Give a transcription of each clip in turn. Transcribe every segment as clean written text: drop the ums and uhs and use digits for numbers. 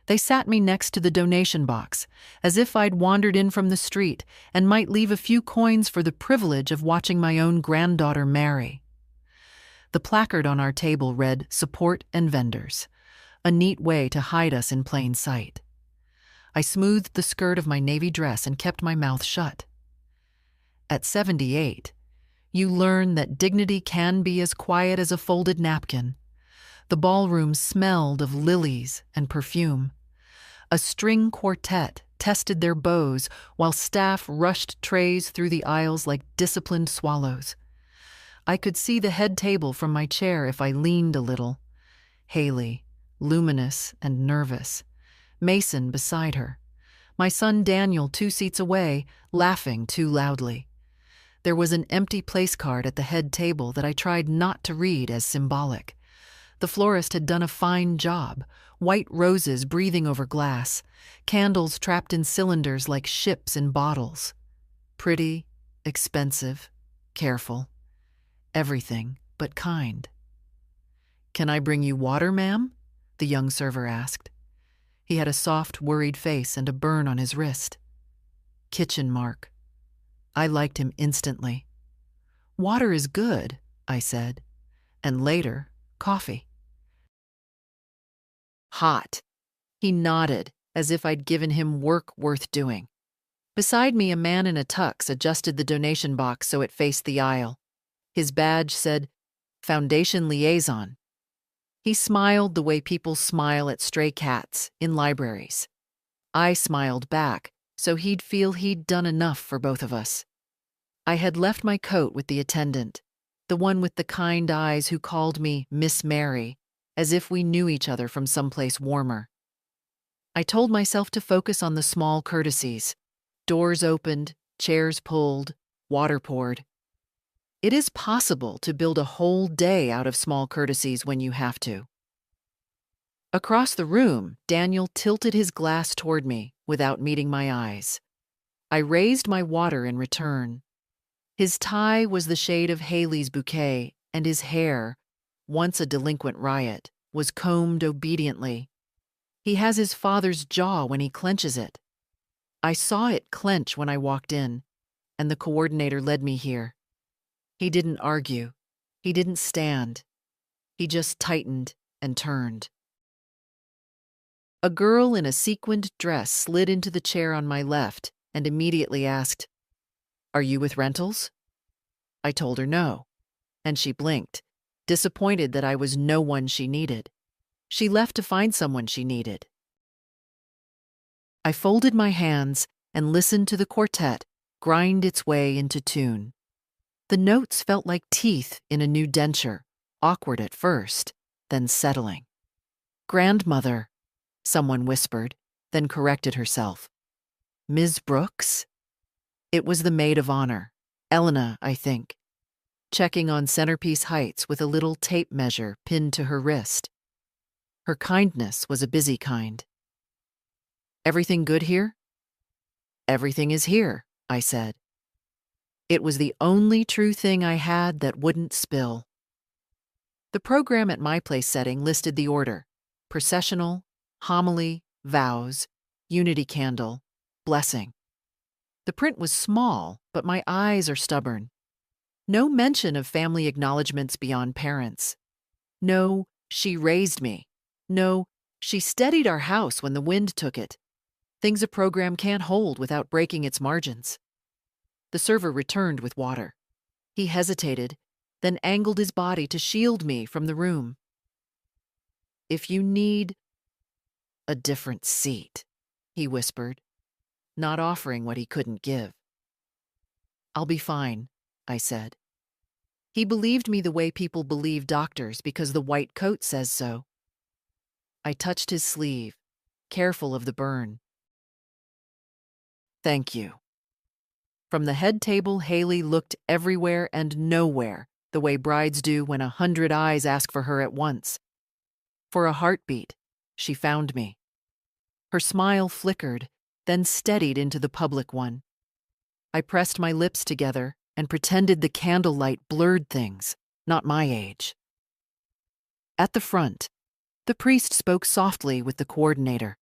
They sat me next to the donation box, as if I'd wandered in from the street and might leave a few coins for the privilege of watching my own granddaughter marry. The placard on our table read, "Support and Vendors," a neat way to hide us in plain sight. I smoothed the skirt of my navy dress and kept my mouth shut. At 78, you learn that dignity can be as quiet as a folded napkin. The ballroom smelled of lilies and perfume. A string quartet tested their bows while staff rushed trays through the aisles like disciplined swallows. I could see the head table from my chair if I leaned a little. Haley, luminous and nervous. Mason beside her. My son Daniel 2 seats away, laughing too loudly. There was an empty place card at the head table that I tried not to read as symbolic. The florist had done a fine job, white roses breathing over glass, candles trapped in cylinders like ships in bottles. Pretty, expensive, careful. Everything but kind. "Can I bring you water, ma'am?" the young server asked. He had a soft, worried face and a burn on his wrist. Kitchen mark. I liked him instantly. "Water is good," I said, and later, coffee. Hot. He nodded, as if I'd given him work worth doing. Beside me, a man in a tux adjusted the donation box so it faced the aisle. His badge said, "Foundation Liaison." He smiled the way people smile at stray cats in libraries. I smiled back, so he'd feel he'd done enough for both of us. I had left my coat with the attendant, the one with the kind eyes who called me Miss Mary, as if we knew each other from someplace warmer. I told myself to focus on the small courtesies. Doors opened, chairs pulled, water poured. It is possible to build a whole day out of small courtesies when you have to. Across the room, Daniel tilted his glass toward me without meeting my eyes. I raised my water in return. His tie was the shade of Haley's bouquet, and his hair, once a delinquent riot, was combed obediently. He has his father's jaw when he clenches it. I saw it clench when I walked in, and the coordinator led me here. He didn't argue. He didn't stand. He just tightened and turned. A girl in a sequined dress slid into the chair on my left and immediately asked, "Are you with rentals?" I told her no, and she blinked, disappointed that I was no one she needed. She left to find someone she needed. I folded my hands and listened to the quartet grind its way into tune. The notes felt like teeth in a new denture, awkward at first, then settling. "Grandmother," someone whispered, then corrected herself. "Ms. Brooks?" It was the maid of honor, Elena, I think, checking on centerpiece heights with a little tape measure pinned to her wrist. Her kindness was a busy kind. "Everything good here?" "Everything is here," I said. It was the only true thing I had that wouldn't spill. The program at my place setting listed the order: processional, homily, vows, unity candle, blessing. The print was small, but my eyes are stubborn. No mention of family acknowledgments beyond parents. No, "she raised me." No, "she steadied our house when the wind took it." Things a program can't hold without breaking its margins. The server returned with water. He hesitated, then angled his body to shield me from the room. "If you need a different seat," he whispered, not offering what he couldn't give. "I'll be fine," I said. He believed me the way people believe doctors because the white coat says so. I touched his sleeve, careful of the burn. "Thank you." From the head table, Haley looked everywhere and nowhere, the way brides do when 100 eyes ask for her at once. For a heartbeat, she found me. Her smile flickered, then steadied into the public one. I pressed my lips together and pretended the candlelight blurred things, not my age. At the front, the priest spoke softly with the coordinator.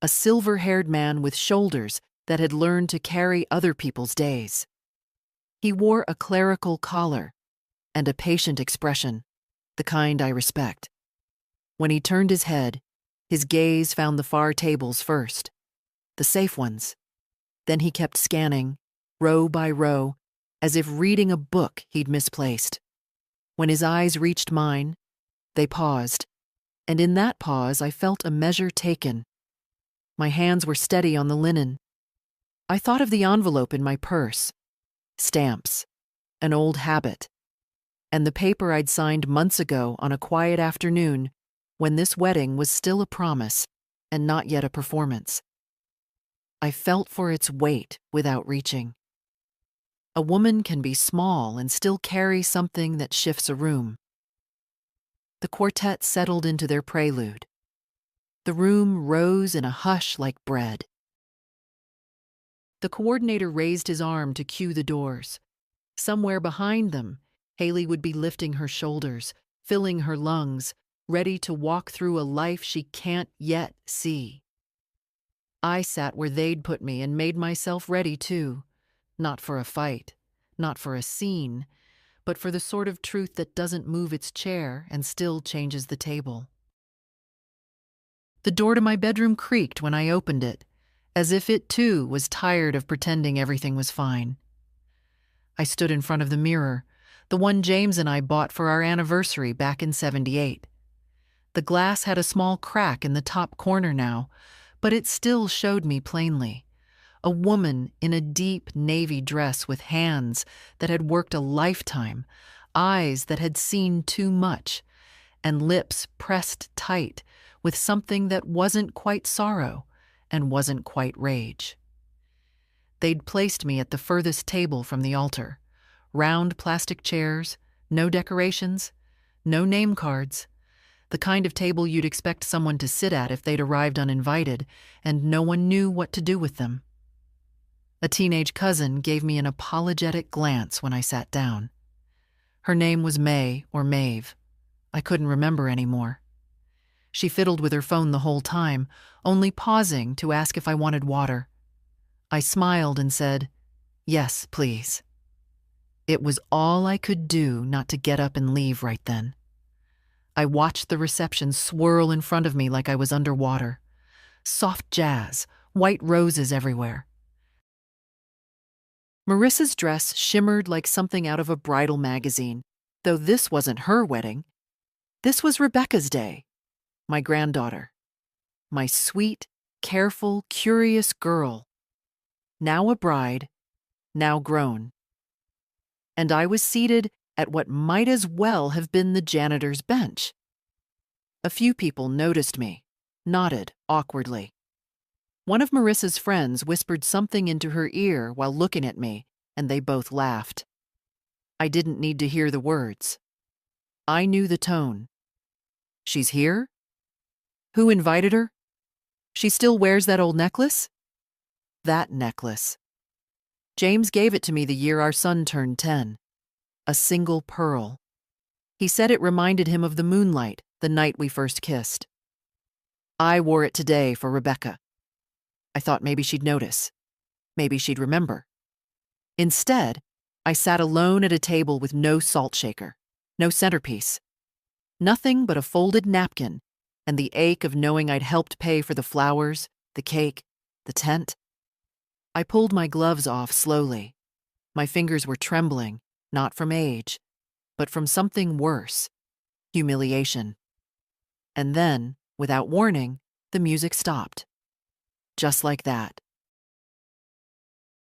a silver-haired man with shoulders that had learned to carry other people's days. He wore a clerical collar and a patient expression, the kind I respect. When he turned his head, his gaze found the far tables first, the safe ones. Then he kept scanning, row by row, as if reading a book he'd misplaced. When his eyes reached mine, they paused, and in that pause I felt a measure taken. My hands were steady on the linen. I thought of the envelope in my purse, stamps, an old habit, and the paper I'd signed months ago on a quiet afternoon when this wedding was still a promise and not yet a performance. I felt for its weight without reaching. A woman can be small and still carry something that shifts a room. The quartet settled into their prelude. The room rose in a hush like bread. The coordinator raised his arm to cue the doors. Somewhere behind them, Haley would be lifting her shoulders, filling her lungs, ready to walk through a life she can't yet see. I sat where they'd put me and made myself ready too, not for a fight, not for a scene, but for the sort of truth that doesn't move its chair and still changes the table. The door to my bedroom creaked when I opened it, as if it too was tired of pretending everything was fine. I stood in front of the mirror, the one James and I bought for our anniversary back in '78. The glass had a small crack in the top corner now, but it still showed me plainly. A woman in a deep navy dress with hands that had worked a lifetime, eyes that had seen too much, and lips pressed tight with something that wasn't quite sorrow and wasn't quite rage. They'd placed me at the furthest table from the altar. Round plastic chairs, no decorations, no name cards. The kind of table you'd expect someone to sit at if they'd arrived uninvited, and no one knew what to do with them. A teenage cousin gave me an apologetic glance when I sat down. Her name was May or Maeve. I couldn't remember anymore. She fiddled with her phone the whole time, only pausing to ask if I wanted water. I smiled and said, "Yes, please." It was all I could do not to get up and leave right then. I watched the reception swirl in front of me like I was underwater. Soft jazz, white roses everywhere. Marissa's dress shimmered like something out of a bridal magazine, though this wasn't her wedding. This was Rebecca's day, my granddaughter. My sweet, careful, curious girl. Now a bride, now grown. And I was seated at what might as well have been the janitor's bench. A few people noticed me, nodded awkwardly. One of Marissa's friends whispered something into her ear while looking at me, and they both laughed. I didn't need to hear the words. I knew the tone. She's here? Who invited her? She still wears that old necklace? That necklace. James gave it to me the year our son turned 10. A single pearl. He said it reminded him of the moonlight the night we first kissed. I wore it today for Rebecca. I thought maybe she'd notice. Maybe she'd remember. Instead, I sat alone at a table with no salt shaker, no centerpiece. Nothing but a folded napkin and the ache of knowing I'd helped pay for the flowers, the cake, the tent. I pulled my gloves off slowly. My fingers were trembling, not from age, but from something worse, humiliation. And then, without warning, the music stopped. Just like that.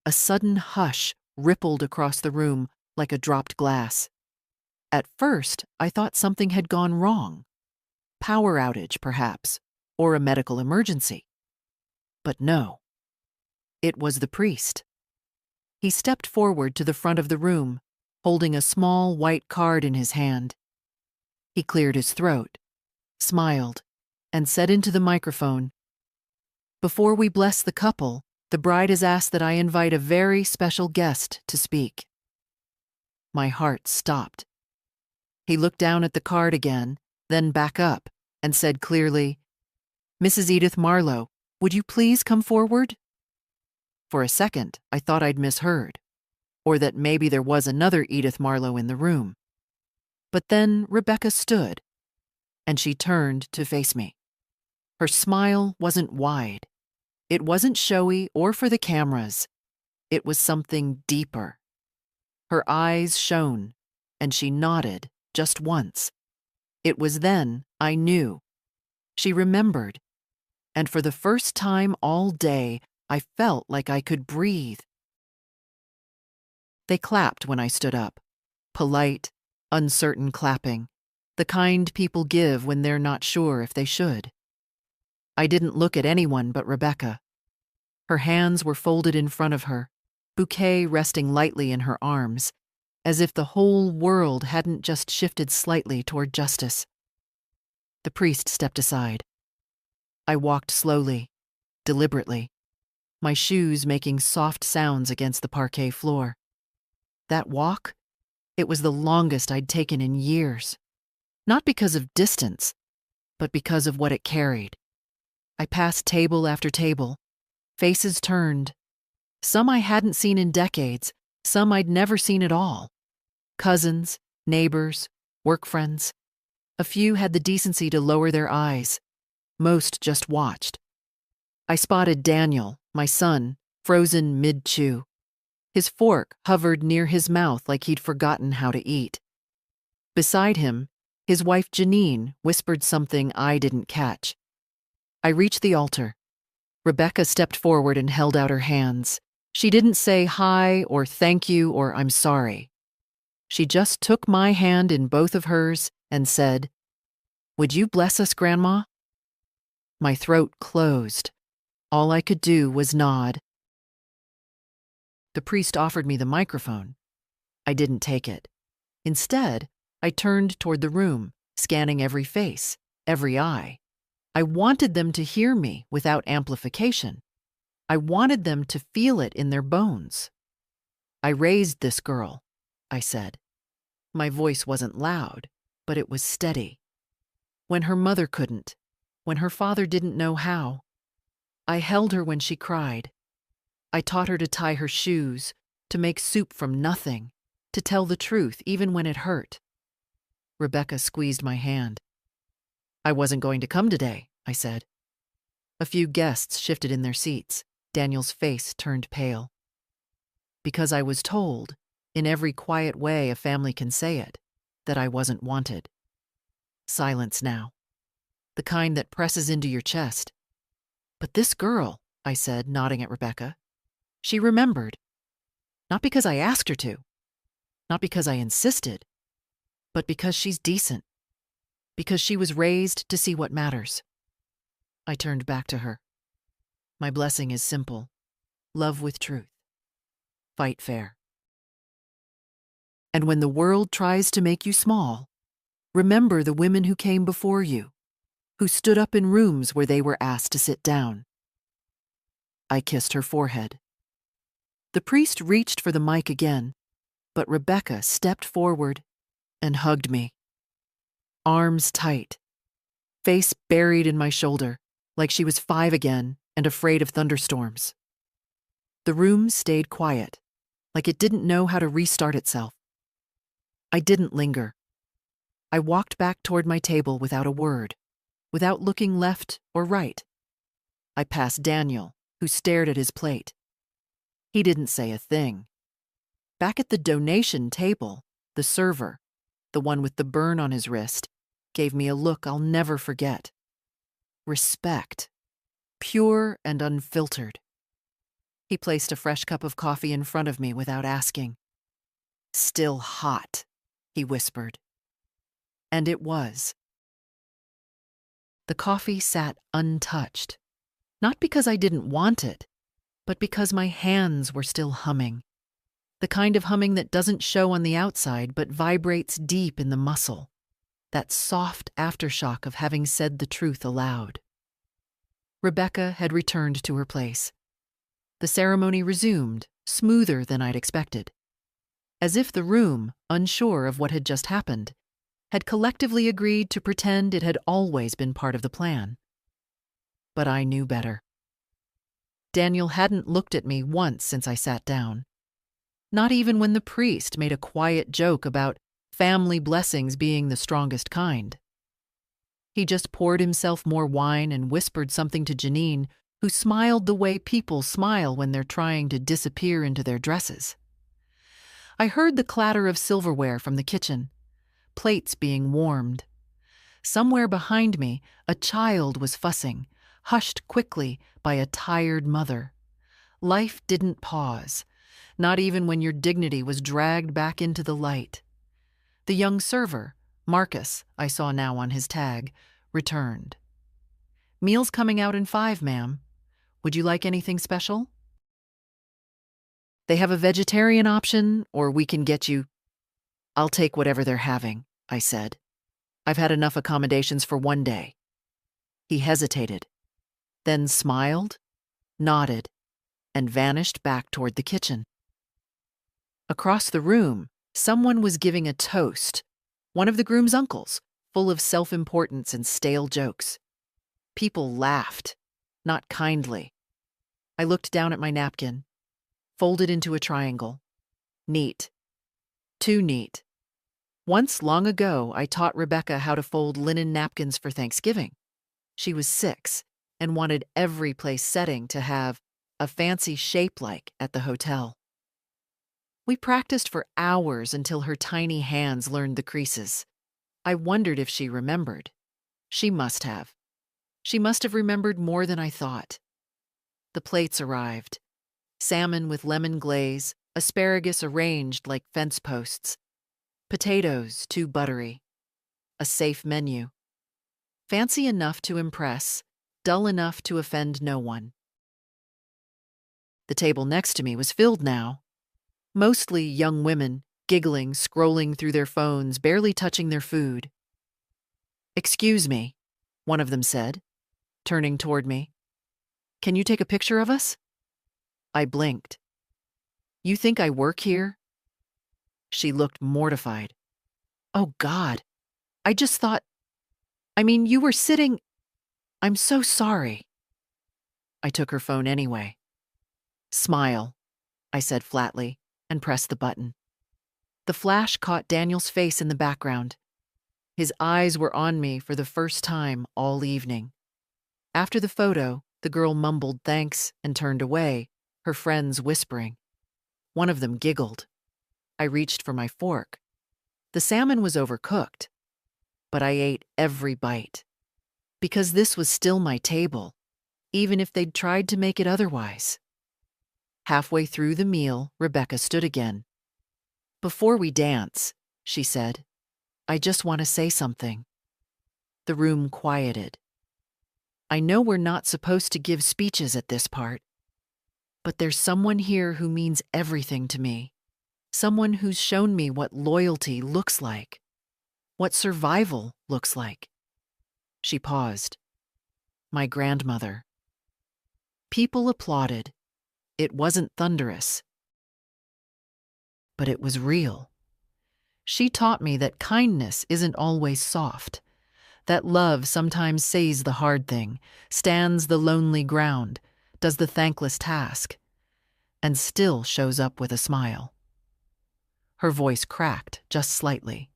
A sudden hush rippled across the room like a dropped glass. At first, I thought something had gone wrong. Power outage, perhaps, or a medical emergency. But no. It was the priest. He stepped forward to the front of the room, holding a small white card in his hand. He cleared his throat, smiled, and said into the microphone, "Before we bless the couple, the bride has asked that I invite a very special guest to speak." My heart stopped. He looked down at the card again, then back up, and said clearly, "Mrs. Edith Marlowe, Would you please come forward? For a second, I thought I'd misheard, or that maybe there was another Edith Marlowe in the room. But then Rebecca stood, and she turned to face me. Her smile wasn't wide. It wasn't showy or for the cameras. It was something deeper. Her eyes shone, and she nodded just once. It was then I knew. She remembered, and for the first time all day, I felt like I could breathe. They clapped when I stood up. Polite, uncertain clapping, the kind people give when they're not sure if they should. I didn't look at anyone but Rebecca. Her hands were folded in front of her, bouquet resting lightly in her arms, as if the whole world hadn't just shifted slightly toward justice. The priest stepped aside. I walked slowly, deliberately, my shoes making soft sounds against the parquet floor. That walk, it was the longest I'd taken in years. Not because of distance, but because of what it carried. I passed table after table, faces turned. Some I hadn't seen in decades, some I'd never seen at all. Cousins, neighbors, work friends. A few had the decency to lower their eyes. Most just watched. I spotted Daniel, my son, frozen mid-chew. His fork hovered near his mouth like he'd forgotten how to eat. Beside him, his wife Janine whispered something I didn't catch. I reached the altar. Rebecca stepped forward and held out her hands. She didn't say hi or thank you or I'm sorry. She just took my hand in both of hers and said, "Would you bless us, Grandma?" My throat closed. All I could do was nod. The priest offered me the microphone. I didn't take it. Instead, I turned toward the room, scanning every face, every eye. I wanted them to hear me without amplification. I wanted them to feel it in their bones. "I raised this girl," I said. My voice wasn't loud, but it was steady. When her mother couldn't, when her father didn't know how. I held her when she cried. I taught her to tie her shoes, to make soup from nothing, to tell the truth even when it hurt. Rebecca squeezed my hand. "I wasn't going to come today," I said. A few guests shifted in their seats. Daniel's face turned pale. Because I was told, in every quiet way a family can say it, that I wasn't wanted. Silence now. The kind that presses into your chest. "But this girl," I said, nodding at Rebecca, "she remembered. Not because I asked her to. Not because I insisted. But because she's decent. Because she was raised to see what matters." I turned back to her. My blessing is simple. Love with truth. Fight fair. And when the world tries to make you small, remember the women who came before you, who stood up in rooms where they were asked to sit down. I kissed her forehead. The priest reached for the mic again, but Rebecca stepped forward and hugged me. Arms tight, face buried in my shoulder, like she was 5 again and afraid of thunderstorms. The room stayed quiet, like it didn't know how to restart itself. I didn't linger. I walked back toward my table without a word, without looking left or right. I passed Daniel, who stared at his plate. He didn't say a thing. Back at the donation table, the server, the one with the burn on his wrist, gave me a look I'll never forget. Respect. Pure and unfiltered. He placed a fresh cup of coffee in front of me without asking. "Still hot," he whispered. And it was. The coffee sat untouched, not because I didn't want it, but because my hands were still humming. The kind of humming that doesn't show on the outside but vibrates deep in the muscle. That soft aftershock of having said the truth aloud. Rebecca had returned to her place. The ceremony resumed, smoother than I'd expected. As if the room, unsure of what had just happened, had collectively agreed to pretend it had always been part of the plan. But I knew better. Daniel hadn't looked at me once since I sat down. Not even when the priest made a quiet joke about family blessings being the strongest kind. He just poured himself more wine and whispered something to Janine, who smiled the way people smile when they're trying to disappear into their dresses. I heard the clatter of silverware from the kitchen, plates being warmed. Somewhere behind me, a child was fussing, hushed quickly by a tired mother. Life didn't pause, not even when your dignity was dragged back into the light. The young server, Marcus, I saw now on his tag, returned. "Meal's coming out in 5, ma'am. Would you like anything special?" "They have a vegetarian option, or we can get you—" "I'll take whatever they're having," I said. "I've had enough accommodations for one day." He hesitated, then smiled, nodded, and vanished back toward the kitchen. Across the room, someone was giving a toast, one of the groom's uncles, full of self-importance and stale jokes. People laughed, not kindly. I looked down at my napkin, folded into a triangle. Neat. Too neat. Once, long ago, I taught Rebecca how to fold linen napkins for Thanksgiving. She was 6 and wanted every place setting to have a fancy shape like at the hotel. We practiced for hours until her tiny hands learned the creases. I wondered if she remembered. She must have. She must have remembered more than I thought. The plates arrived. Salmon with lemon glaze, asparagus arranged like fence posts. Potatoes, too buttery. A safe menu. Fancy enough to impress, dull enough to offend no one. The table next to me was filled now. Mostly young women, giggling, scrolling through their phones, barely touching their food. "Excuse me," one of them said, turning toward me. "Can you take a picture of us?" I blinked. "You think I work here?" She looked mortified. "Oh, God. I just thought... you were sitting... I'm so sorry." I took her phone anyway. "Smile," I said flatly, and pressed the button. The flash caught Daniel's face in the background. His eyes were on me for the first time all evening. After the photo, the girl mumbled thanks and turned away, her friends whispering. One of them giggled. I reached for my fork. The salmon was overcooked, but I ate every bite. Because this was still my table, even if they'd tried to make it otherwise. Halfway through the meal, Rebecca stood again. "Before we dance," she said, "I just want to say something." The room quieted. I know we're not supposed to give speeches at this part, but there's someone here who means everything to me. Someone who's shown me what loyalty looks like, what survival looks like. She paused. My grandmother. People applauded. It wasn't thunderous, but it was real. She taught me that kindness isn't always soft, that love sometimes says the hard thing, stands the lonely ground, does the thankless task, and still shows up with a smile. Her voice cracked just slightly.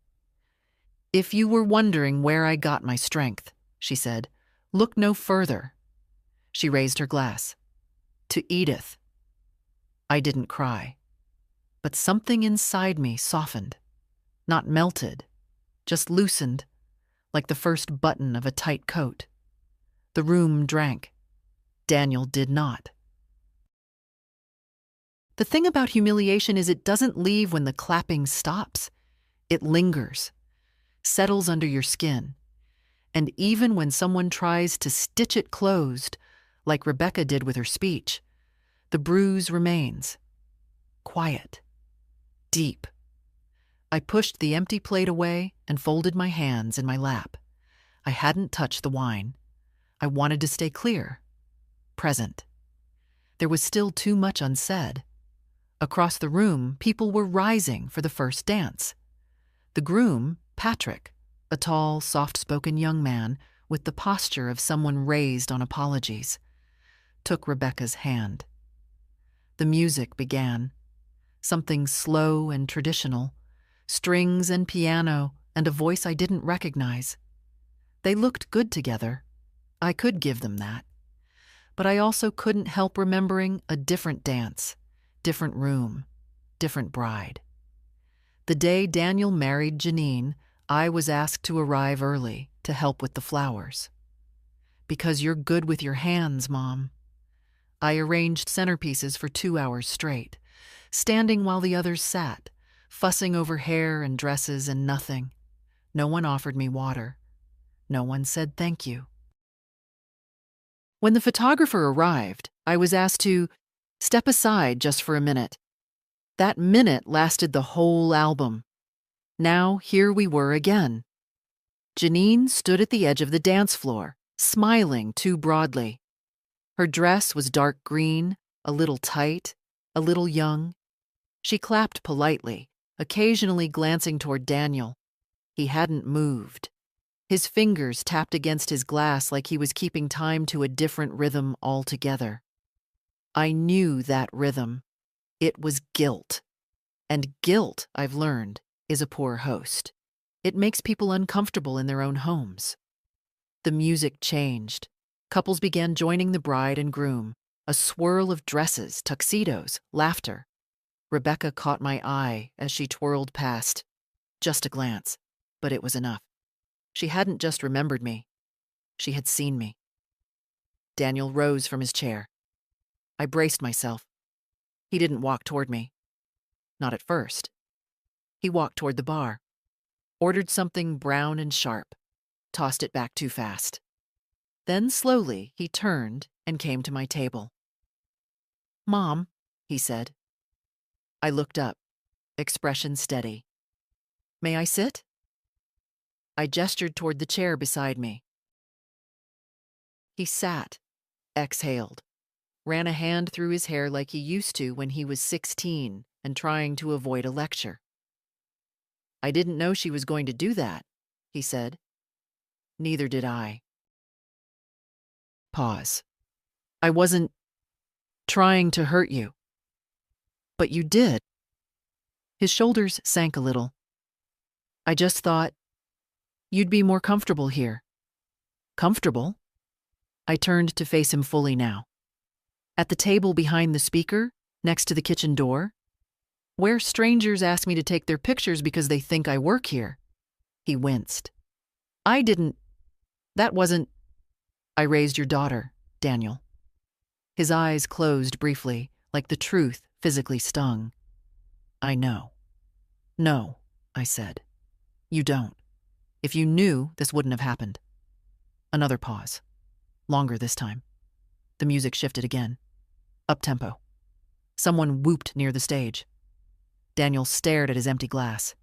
"If you were wondering where I got my strength," she said, "look no further." She raised her glass. "To Edith." I didn't cry, but something inside me softened, not melted, just loosened, like the first button of a tight coat. The room drank. Daniel did not. The thing about humiliation is it doesn't leave when the clapping stops. It lingers, settles under your skin. And even when someone tries to stitch it closed, like Rebecca did with her speech, the bruise remains. Quiet. Deep. I pushed the empty plate away and folded my hands in my lap. I hadn't touched the wine. I wanted to stay clear, present. There was still too much unsaid. Across the room, people were rising for the first dance. The groom, Patrick, a tall, soft-spoken young man with the posture of someone raised on apologies. took Rebecca's hand. The music began, something slow and traditional, strings and piano and a voice I didn't recognize. They looked good together. I could give them that. But I also couldn't help remembering a different dance, different room, different bride. The day Daniel married Janine, I was asked to arrive early to help with the flowers. Because you're good with your hands, Mom. I arranged centerpieces for 2 hours straight, standing while the others sat, fussing over hair and dresses and nothing. No one offered me water. No one said thank you. When the photographer arrived, I was asked to step aside just for a minute. That minute lasted the whole album. Now here we were again. Janine stood at the edge of the dance floor, smiling too broadly. Her dress was dark green, a little tight, a little young. She clapped politely, occasionally glancing toward Daniel. He hadn't moved. His fingers tapped against his glass like he was keeping time to a different rhythm altogether. I knew that rhythm. It was guilt. And guilt, I've learned, is a poor host. It makes people uncomfortable in their own homes. The music changed. Couples began joining the bride and groom, a swirl of dresses, tuxedos, laughter. Rebecca caught my eye as she twirled past. Just a glance, but it was enough. She hadn't just remembered me. She had seen me. Daniel rose from his chair. I braced myself. He didn't walk toward me. Not at first. He walked toward the bar, ordered something brown and sharp, tossed it back too fast. Then slowly he turned and came to my table. "Mom," he said. I looked up, expression steady. "May I sit?" I gestured toward the chair beside me. He sat, exhaled, ran a hand through his hair like he used to when he was 16 and trying to avoid a lecture. "I didn't know she was going to do that," he said. "Neither did I." Pause. "I wasn't trying to hurt you." "But you did." His shoulders sank a little. "I just thought you'd be more comfortable here." "Comfortable?" I turned to face him fully now. "At the table behind the speaker, next to the kitchen door, where strangers ask me to take their pictures because they think I work here." He winced. That wasn't. "I raised your daughter, Daniel." His eyes closed briefly, like the truth physically stung. "I know." "No," I said. "You don't. If you knew, this wouldn't have happened." Another pause. Longer this time. The music shifted again. Up-tempo. Someone whooped near the stage. Daniel stared at his empty glass.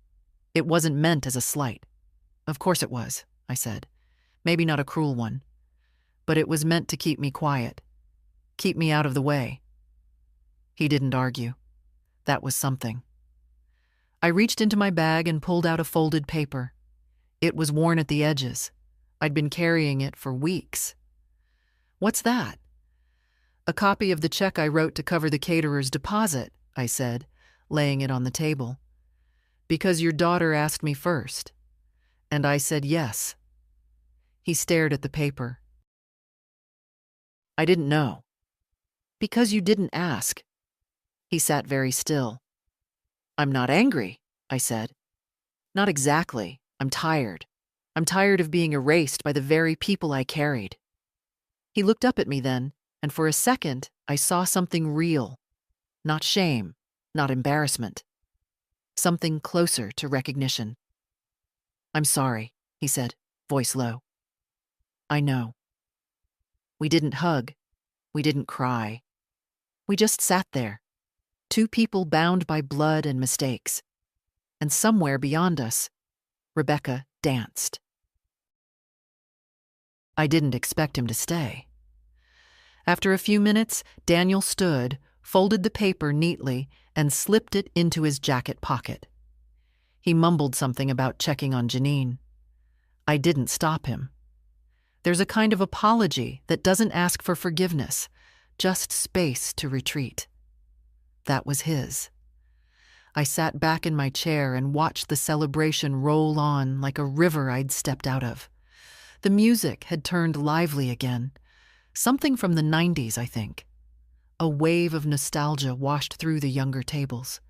"It wasn't meant as a slight." "Of course it was," I said. "Maybe not a cruel one. But it was meant to keep me quiet. Keep me out of the way." He didn't argue. That was something. I reached into my bag and pulled out a folded paper. It was worn at the edges. I'd been carrying it for weeks. "What's that?" "A copy of the check I wrote to cover the caterer's deposit," I said, laying it on the table. "Because your daughter asked me first. And I said yes." He stared at the paper. "I didn't know." "Because you didn't ask." He sat very still. "I'm not angry," I said. "Not exactly. I'm tired. I'm tired of being erased by the very people I carried." He looked up at me then, and for a second I saw something real. Not shame, not embarrassment. Something closer to recognition. "I'm sorry," he said, voice low. "I know." We didn't hug. We didn't cry. We just sat there. Two people bound by blood and mistakes. And somewhere beyond us, Rebecca danced. I didn't expect him to stay. After a few minutes, Daniel stood, folded the paper neatly, and slipped it into his jacket pocket. He mumbled something about checking on Janine. I didn't stop him. There's a kind of apology that doesn't ask for forgiveness, just space to retreat. That was his. I sat back in my chair and watched the celebration roll on like a river I'd stepped out of. The music had turned lively again. Something from the 90s, I think. A wave of nostalgia washed through the younger tables.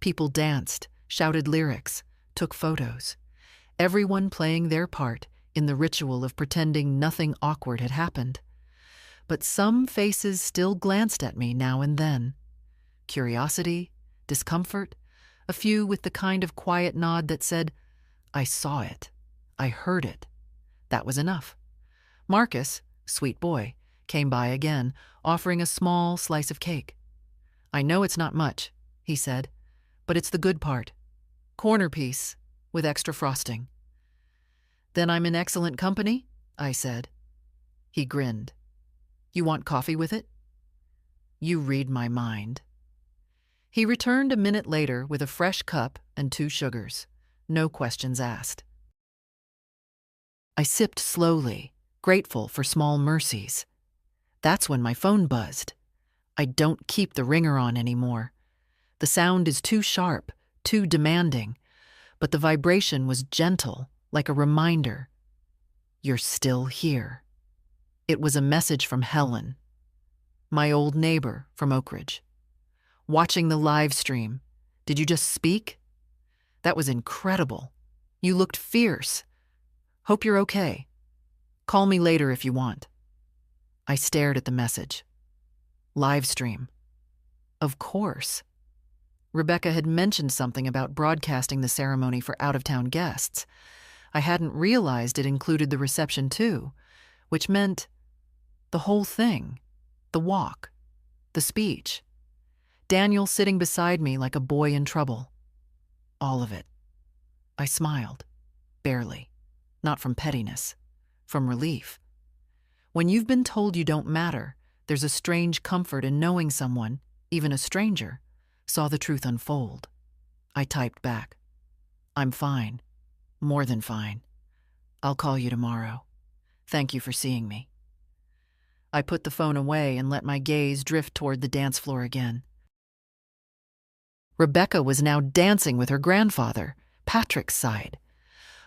People danced, shouted lyrics, took photos. Everyone playing their part in the ritual of pretending nothing awkward had happened. But some faces still glanced at me now and then. Curiosity, discomfort, a few with the kind of quiet nod that said, "I saw it. I heard it." That was enough. Marcus, sweet boy, came by again, offering a small slice of cake. "I know it's not much," he said, "but it's the good part. Corner piece, with extra frosting." "Then I'm in excellent company?" I said. He grinned. "You want coffee with it?" "You read my mind." He returned a minute later with a fresh cup and 2 sugars. No questions asked. I sipped slowly, grateful for small mercies. That's when my phone buzzed. I don't keep the ringer on anymore. The sound is too sharp, too demanding, but the vibration was gentle, like a reminder. You're still here. It was a message from Helen, my old neighbor from Oak Ridge. "Watching the live stream. Did you just speak? That was incredible. You looked fierce. Hope you're okay. Call me later if you want." I stared at the message. Live stream. Of course. Rebecca had mentioned something about broadcasting the ceremony for out-of-town guests. I hadn't realized it included the reception too, which meant the whole thing, the walk, the speech. Daniel sitting beside me like a boy in trouble. All of it. I smiled. Barely. Not from pettiness. From relief. When you've been told you don't matter, there's a strange comfort in knowing someone, even a stranger, saw the truth unfold. I typed back. "I'm fine. More than fine. I'll call you tomorrow. Thank you for seeing me." I put the phone away and let my gaze drift toward the dance floor again. Rebecca was now dancing with her grandfather, Patrick's side.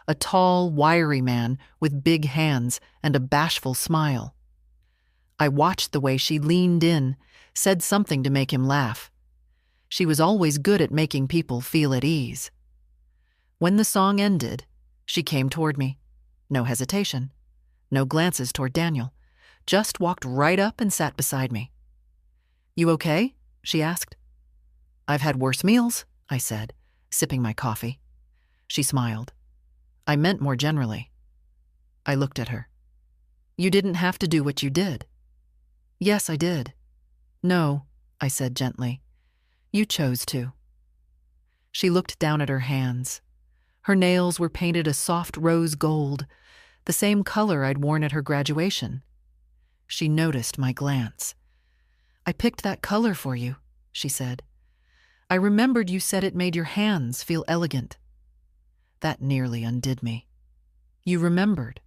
A tall, wiry man with big hands and a bashful smile. I watched the way she leaned in, said something to make him laugh. She was always good at making people feel at ease. When the song ended, she came toward me. No hesitation. No glances toward Daniel. Just walked right up and sat beside me. "You okay?" she asked. "I've had worse meals," I said, sipping my coffee. She smiled. I meant more generally. I looked at her. "You didn't have to do what you did." "Yes, I did." "No," I said gently. "You chose to." She looked down at her hands. Her nails were painted a soft rose gold, the same color I'd worn at her graduation. She noticed my glance. "I picked that color for you," she said. "I remembered you said it made your hands feel elegant." That nearly undid me. "You remembered."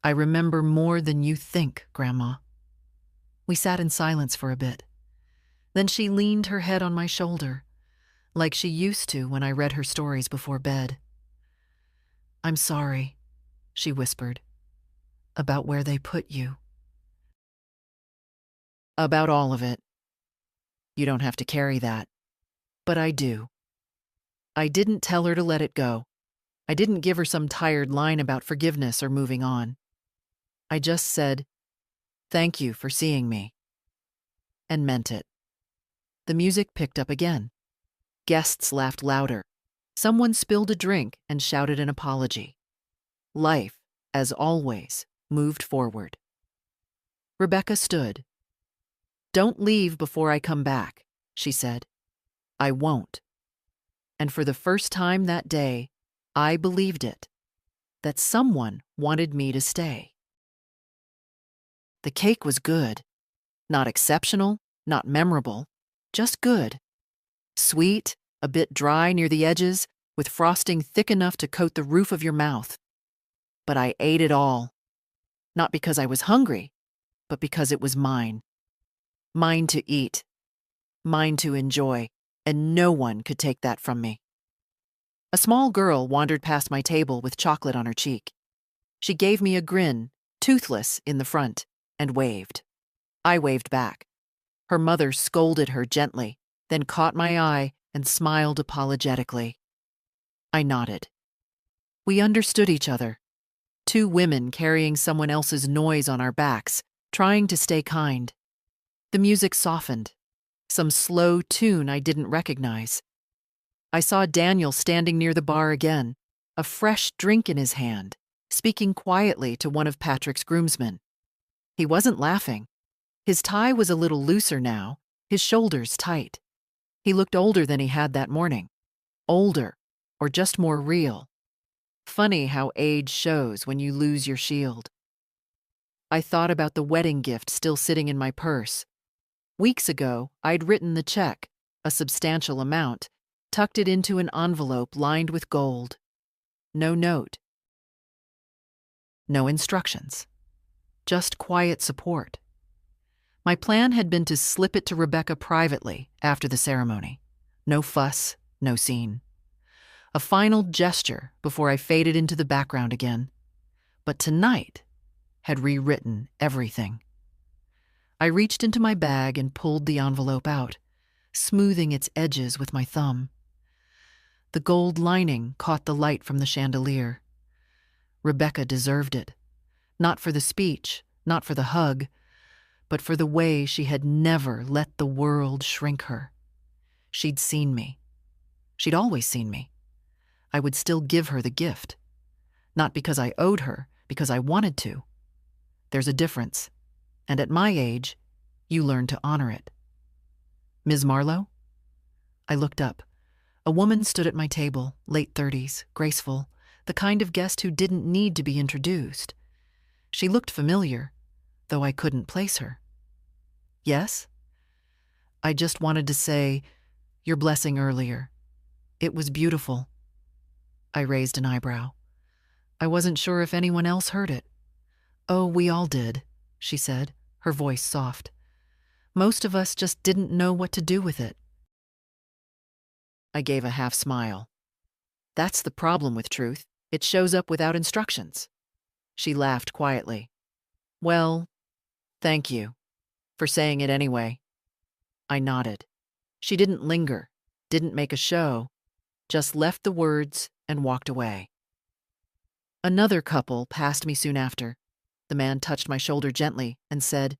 "I remember more than you think, Grandma." We sat in silence for a bit. Then she leaned her head on my shoulder, like she used to when I read her stories before bed. "I'm sorry," she whispered, "about where they put you." "About all of it. You don't have to carry that. But I do." I didn't tell her to let it go. I didn't give her some tired line about forgiveness or moving on. I just said, "Thank you for seeing me," and meant it. The music picked up again. Guests laughed louder. Someone spilled a drink and shouted an apology. Life, as always, moved forward. Rebecca stood. "Don't leave before I come back," she said. "I won't." And for the first time that day, I believed it, that someone wanted me to stay. The cake was good. Not exceptional, not memorable, just good. Sweet, a bit dry near the edges, with frosting thick enough to coat the roof of your mouth. But I ate it all. Not because I was hungry, but because it was mine. Mine to eat, mine to enjoy, and no one could take that from me. A small girl wandered past my table with chocolate on her cheek. She gave me a grin, toothless in the front, and waved. I waved back. Her mother scolded her gently, then caught my eye and smiled apologetically. I nodded. We understood each other. Two women carrying someone else's noise on our backs, trying to stay kind. The music softened. Some slow tune I didn't recognize. I saw Daniel standing near the bar again, a fresh drink in his hand, speaking quietly to one of Patrick's groomsmen. He wasn't laughing. His tie was a little looser now, his shoulders tight. He looked older than he had that morning. Older, or just more real. Funny how age shows when you lose your shield. I thought about the wedding gift still sitting in my purse. Weeks ago, I'd written the check, a substantial amount, tucked it into an envelope lined with gold. No note. No instructions. Just quiet support. My plan had been to slip it to Rebecca privately after the ceremony. No fuss, no scene. A final gesture before I faded into the background again. But tonight had rewritten everything. I reached into my bag and pulled the envelope out, smoothing its edges with my thumb. The gold lining caught the light from the chandelier. Rebecca deserved it. Not for the speech, not for the hug, but for the way she had never let the world shrink her. She'd seen me. She'd always seen me. I would still give her the gift. Not because I owed her, because I wanted to. There's a difference, and at my age, you learn to honor it. Ms. Marlowe? I looked up. A woman stood at my table, late 30s, graceful, the kind of guest who didn't need to be introduced. She looked familiar, though I couldn't place her. Yes? I just wanted to say, your blessing earlier. It was beautiful. I raised an eyebrow. I wasn't sure if anyone else heard it. Oh, we all did, she said, her voice soft. Most of us just didn't know what to do with it. I gave a half smile. That's the problem with truth. It shows up without instructions. She laughed quietly. Well, thank you for saying it anyway. I nodded. She didn't linger, didn't make a show, just left the words and walked away. Another couple passed me soon after. The man touched my shoulder gently and said,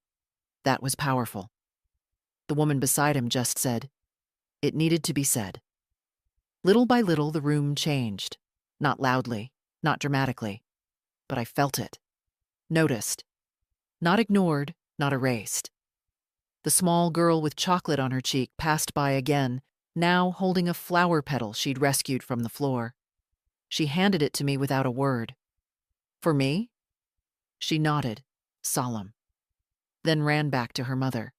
"That was powerful." The woman beside him just said, "It needed to be said." Little by little, the room changed. Not loudly, not dramatically, but I felt it. Noticed. Not ignored, not erased. The small girl with chocolate on her cheek passed by again, now holding a flower petal she'd rescued from the floor. She handed it to me without a word. For me? She nodded, solemn, then ran back to her mother.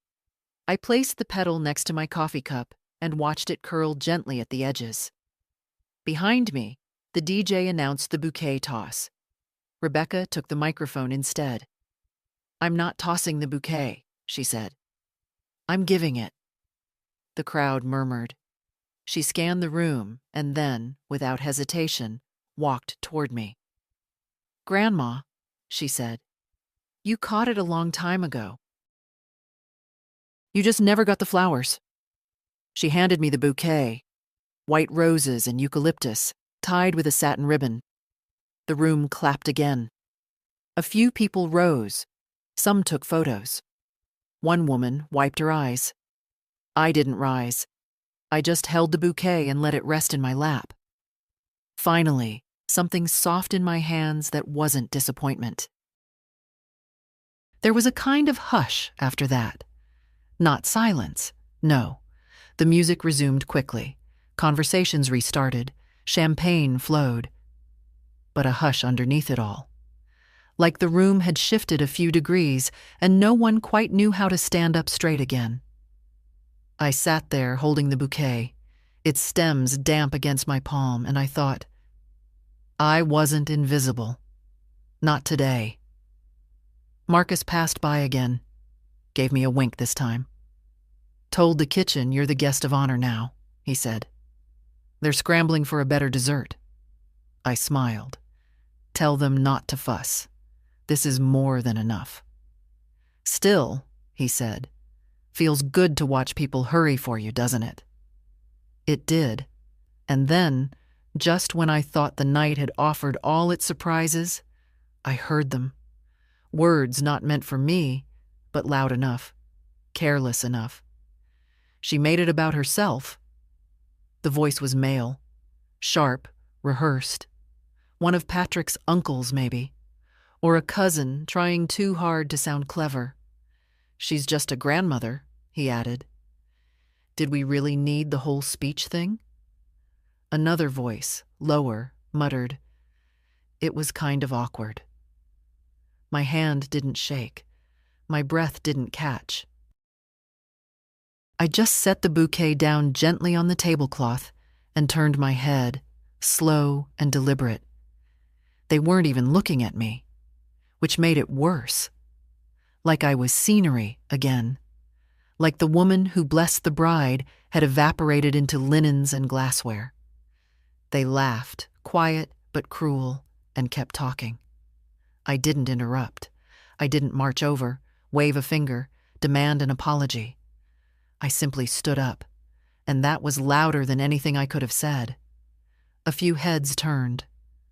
I placed the petal next to my coffee cup and watched it curl gently at the edges. Behind me, the DJ announced the bouquet toss. Rebecca took the microphone instead. "I'm not tossing the bouquet," she said. "I'm giving it." The crowd murmured. She scanned the room and then, without hesitation, walked toward me. "Grandma," she said, "you caught it a long time ago. You just never got the flowers." She handed me the bouquet, white roses and eucalyptus, tied with a satin ribbon. The room clapped again. A few people rose. Some took photos. One woman wiped her eyes. I didn't rise. I just held the bouquet and let it rest in my lap. Finally, something soft in my hands that wasn't disappointment. There was a kind of hush after that. Not silence, no. The music resumed quickly. Conversations restarted. Champagne flowed. But a hush underneath it all. Like the room had shifted a few degrees and no one quite knew how to stand up straight again. I sat there holding the bouquet, its stems damp against my palm, and I thought, I wasn't invisible. Not today. Marcus passed by again, gave me a wink this time. Told the kitchen you're the guest of honor now, he said. They're scrambling for a better dessert. I smiled. Tell them not to fuss. This is more than enough. Still, he said, feels good to watch people hurry for you, doesn't it? It did. And then, just when I thought the night had offered all its surprises, I heard them. Words not meant for me, but loud enough, careless enough. She made it about herself. The voice was male, sharp, rehearsed. One of Patrick's uncles, maybe. Or a cousin trying too hard to sound clever. She's just a grandmother, he added. Did we really need the whole speech thing? Another voice, lower, muttered. It was kind of awkward. My hand didn't shake. My breath didn't catch. I just set the bouquet down gently on the tablecloth and turned my head, slow and deliberate. They weren't even looking at me, which made it worse. Like I was scenery again. Like the woman who blessed the bride had evaporated into linens and glassware. They laughed, quiet but cruel, and kept talking. I didn't interrupt. I didn't march over, wave a finger, demand an apology. I simply stood up, and that was louder than anything I could have said. A few heads turned.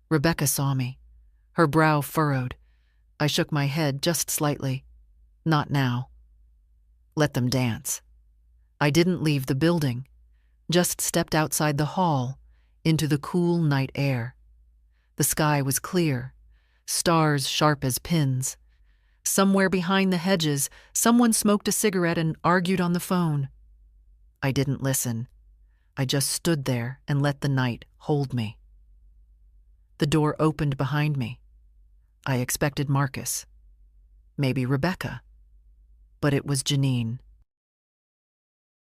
Rebecca saw me. Her brow furrowed. I shook my head just slightly. Not now. Let them dance. I didn't leave the building, just stepped outside the hall, into the cool night air. The sky was clear, stars sharp as pins. Somewhere behind the hedges, someone smoked a cigarette and argued on the phone. I didn't listen. I just stood there and let the night hold me. The door opened behind me. I expected Marcus. Maybe Rebecca. But it was Janine.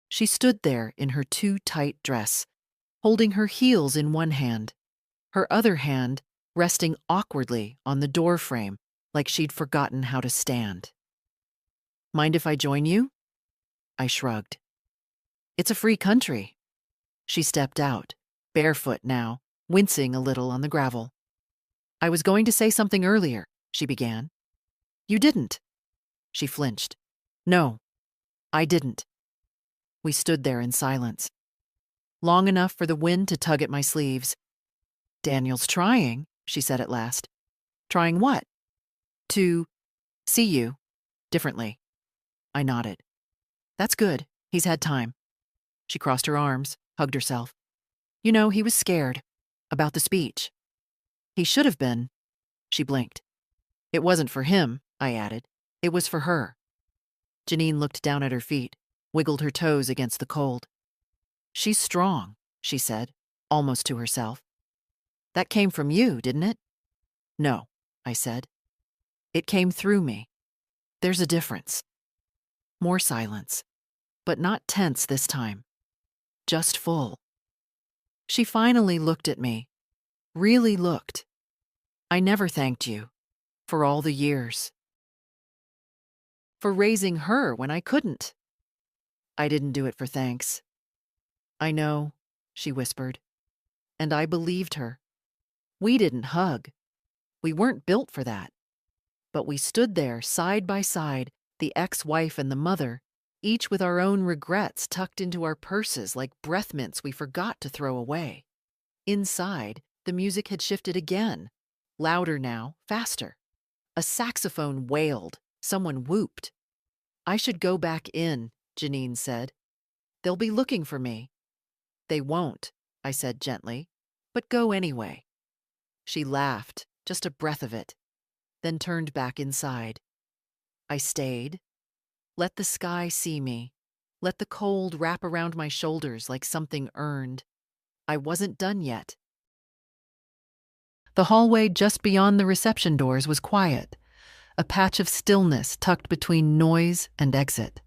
She stood there in her too tight dress, holding her heels in one hand, her other hand resting awkwardly on the door frame like she'd forgotten how to stand. Mind if I join you? I shrugged. It's a free country. She stepped out, barefoot now, wincing a little on the gravel. I was going to say something earlier, she began. You didn't. She flinched. No, I didn't. We stood there in silence. Long enough for the wind to tug at my sleeves. Daniel's trying, she said at last. Trying what? To see you differently. I nodded. That's good. He's had time. She crossed her arms, hugged herself. You know, he was scared about the speech. He should have been. She blinked. It wasn't for him, I added. It was for her. Janine looked down at her feet, wiggled her toes against the cold. She's strong, she said, almost to herself. That came from you, didn't it? No, I said. It came through me. There's a difference. More silence, but not tense this time. Just full. She finally looked at me. Really looked. I never thanked you for all the years. For raising her when I couldn't. I didn't do it for thanks. I know, she whispered. And I believed her. We didn't hug. We weren't built for that. But we stood there side by side, the ex-wife and the mother, each with our own regrets tucked into our purses like breath mints we forgot to throw away. Inside, the music had shifted again, louder now, faster. A saxophone wailed. Someone whooped. I should go back in, Janine said. They'll be looking for me. They won't, I said gently, but go anyway. She laughed, just a breath of it, then turned back inside. I stayed. Let the sky see me. Let the cold wrap around my shoulders like something earned. I wasn't done yet. The hallway just beyond the reception doors was quiet, a patch of stillness tucked between noise and exit.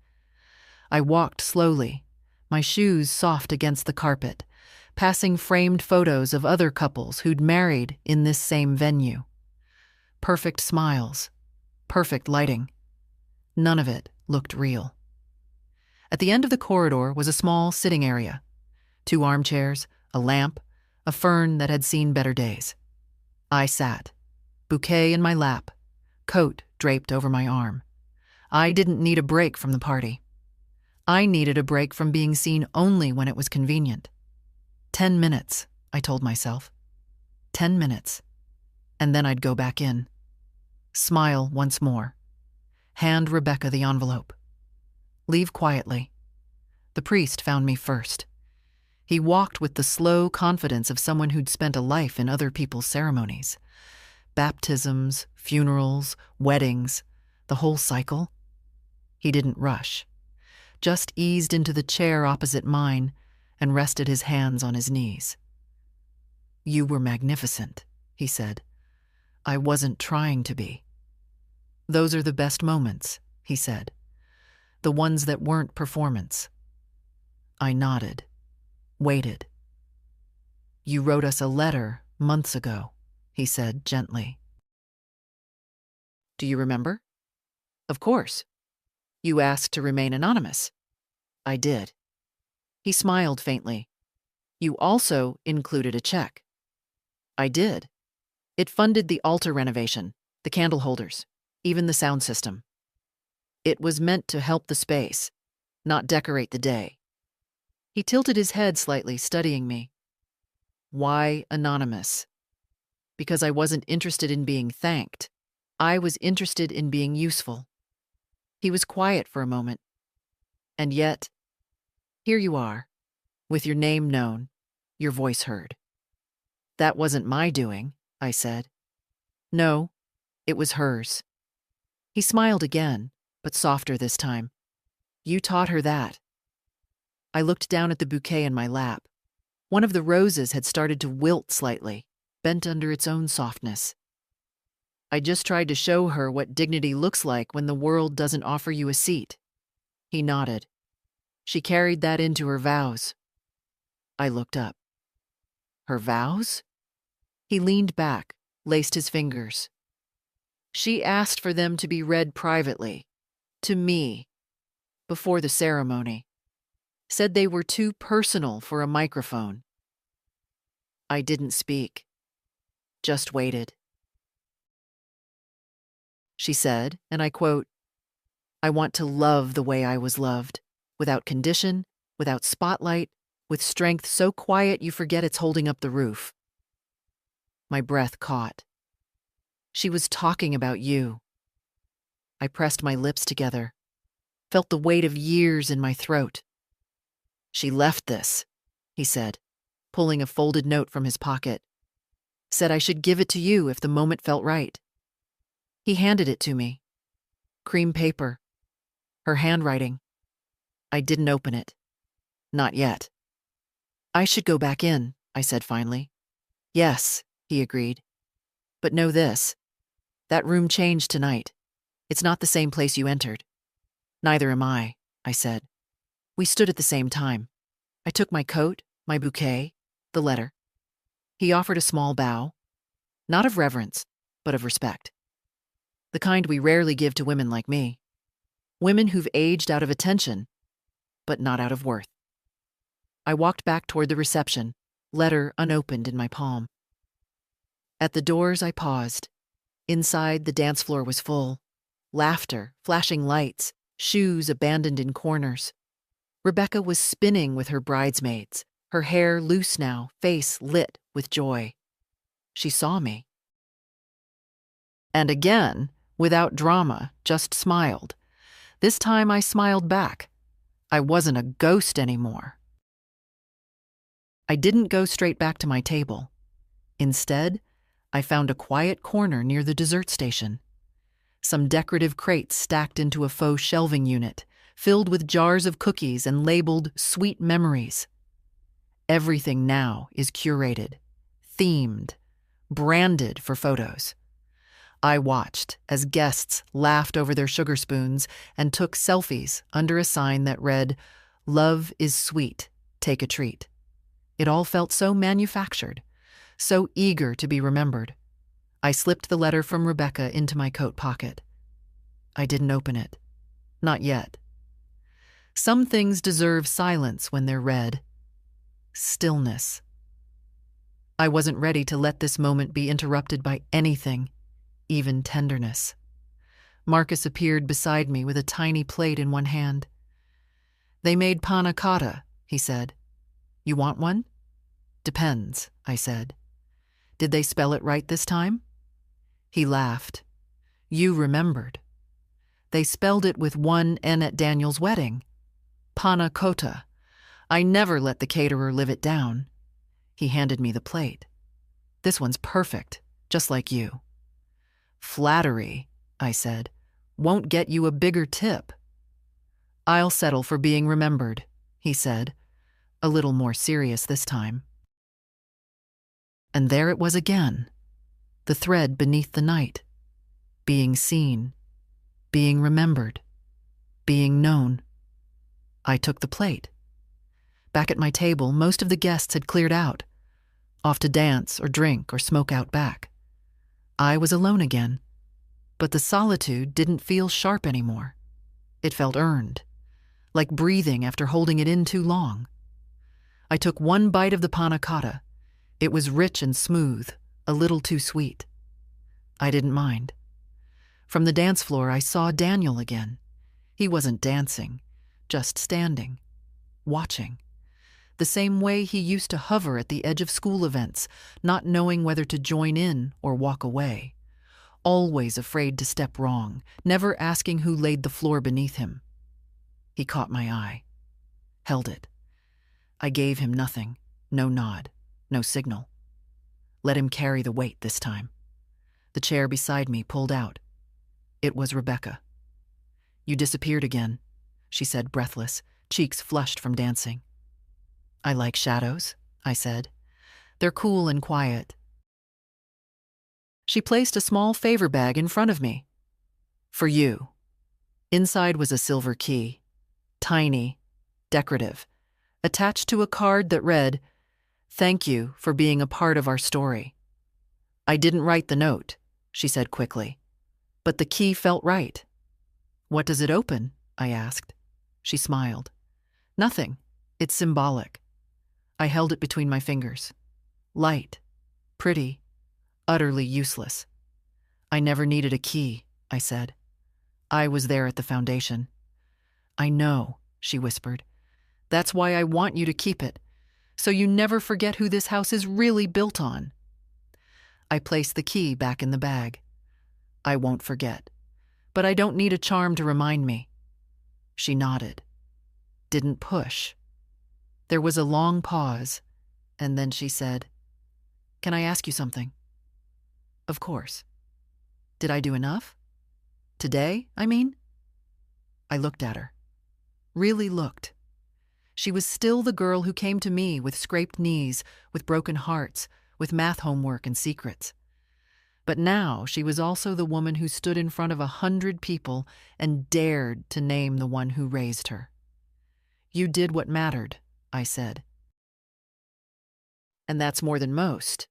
I walked slowly, my shoes soft against the carpet, passing framed photos of other couples who'd married in this same venue. Perfect smiles, perfect lighting. None of it looked real. At the end of the corridor was a small sitting area. 2 armchairs, a lamp, a fern that had seen better days. I sat, bouquet in my lap, coat draped over my arm. I didn't need a break from the party. I needed a break from being seen only when it was convenient. 10 minutes, I told myself. 10 minutes. And then I'd go back in. Smile once more. Hand Rebecca the envelope. Leave quietly. The priest found me first. He walked with the slow confidence of someone who'd spent a life in other people's ceremonies. Baptisms, funerals, weddings, the whole cycle. He didn't rush, just eased into the chair opposite mine and rested his hands on his knees. "You were magnificent," he said. "I wasn't trying to be." "Those are the best moments," he said. "The ones that weren't performance." I nodded, waited. "You wrote us a letter months ago," he said gently. "Do you remember?" "Of course. You asked to remain anonymous." "I did." He smiled faintly. "You also included a check." "I did. It funded the altar renovation, the candle holders, even the sound system. It was meant to help the space, not decorate the day." He tilted his head slightly, studying me. "Why anonymous?" "Because I wasn't interested in being thanked. I was interested in being useful." He was quiet for a moment. "And yet, here you are, with your name known, your voice heard." "That wasn't my doing," I said. "No, it was hers." He smiled again, but softer this time. "You taught her that." I looked down at the bouquet in my lap. One of the roses had started to wilt slightly, bent under its own softness. "I just tried to show her what dignity looks like when the world doesn't offer you a seat." He nodded. "She carried that into her vows." I looked up. "Her vows?" He leaned back, laced his fingers. "She asked for them to be read privately, to me, before the ceremony. Said they were too personal for a microphone." I didn't speak, just waited. She said, and I quote, "I want to love the way I was loved, without condition, without spotlight, with strength so quiet you forget it's holding up the roof." My breath caught. She was talking about you. I pressed my lips together, felt the weight of years in my throat. "She left this," he said, pulling a folded note from his pocket. "Said I should give it to you if the moment felt right." He handed it to me. Cream paper. Her handwriting. I didn't open it. Not yet. "I should go back in," I said finally. "Yes," he agreed. "But know this. That room changed tonight. It's not the same place you entered." "Neither am I," I said. We stood at the same time. I took my coat, my bouquet, the letter. He offered a small bow, not of reverence, but of respect. The kind we rarely give to women like me. Women who've aged out of attention, but not out of worth. I walked back toward the reception, letter unopened in my palm. At the doors, I paused. Inside, the dance floor was full. Laughter, flashing lights, shoes abandoned in corners. Rebecca was spinning with her bridesmaids, her hair loose now, face lit with joy. She saw me. And again, without drama, just smiled. This time I smiled back. I wasn't a ghost anymore. I didn't go straight back to my table. Instead, I found a quiet corner near the dessert station. Some decorative crates stacked into a faux shelving unit, filled with jars of cookies and labeled "Sweet Memories." Everything now is curated, themed, branded for photos. I watched as guests laughed over their sugar spoons and took selfies under a sign that read, "Love is sweet, take a treat." It all felt so manufactured, so eager to be remembered. I slipped the letter from Rebecca into my coat pocket. I didn't open it. Not yet. Some things deserve silence when they're read. Stillness. I wasn't ready to let this moment be interrupted by anything, even tenderness. Marcus appeared beside me with a tiny plate in one hand. "They made panna cotta," he said. "You want one?" "Depends," I said. "Did they spell it right this time?" He laughed. "You remembered. They spelled it with one N at Daniel's wedding. Panna cotta. I never let the caterer live it down." He handed me the plate. "This one's perfect, just like you." "Flattery," I said, "won't get you a bigger tip." "I'll settle for being remembered," he said, a little more serious this time. And there it was again, the thread beneath the night. Being seen, being remembered, being known. I took the plate. Back at my table, most of the guests had cleared out, off to dance or drink or smoke out back. I was alone again, but the solitude didn't feel sharp anymore. It felt earned, like breathing after holding it in too long. I took one bite of the panna cotta. It was rich and smooth, a little too sweet. I didn't mind. From the dance floor, I saw Daniel again. He wasn't dancing, just standing, watching. The same way he used to hover at the edge of school events, not knowing whether to join in or walk away. Always afraid to step wrong, never asking who laid the floor beneath him. He caught my eye, held it. I gave him nothing, no nod, no signal. Let him carry the weight this time. The chair beside me pulled out. It was Rebecca. "You disappeared again," she said, breathless, cheeks flushed from dancing. "I like shadows," I said. "They're cool and quiet." She placed a small favor bag in front of me. "For you." Inside was a silver key, tiny, decorative, attached to a card that read, "Thank you for being a part of our story." "I didn't write the note," she said quickly, "but the key felt right." "What does it open?" I asked. She smiled. "Nothing. It's symbolic." I held it between my fingers. Light, pretty, utterly useless. "I never needed a key," I said. "I was there at the foundation." "I know," she whispered. "That's why I want you to keep it, so you never forget who this house is really built on." I placed the key back in the bag. "I won't forget, but I don't need a charm to remind me." She nodded. Didn't push. There was a long pause, and then she said, "Can I ask you something?" "Of course." "Did I do enough? Today, I mean?" I looked at her. Really looked. She was still the girl who came to me with scraped knees, with broken hearts, with math homework and secrets. But now she was also the woman who stood in front of 100 people and dared to name the one who raised her. "You did what mattered," I said. "And that's more than most."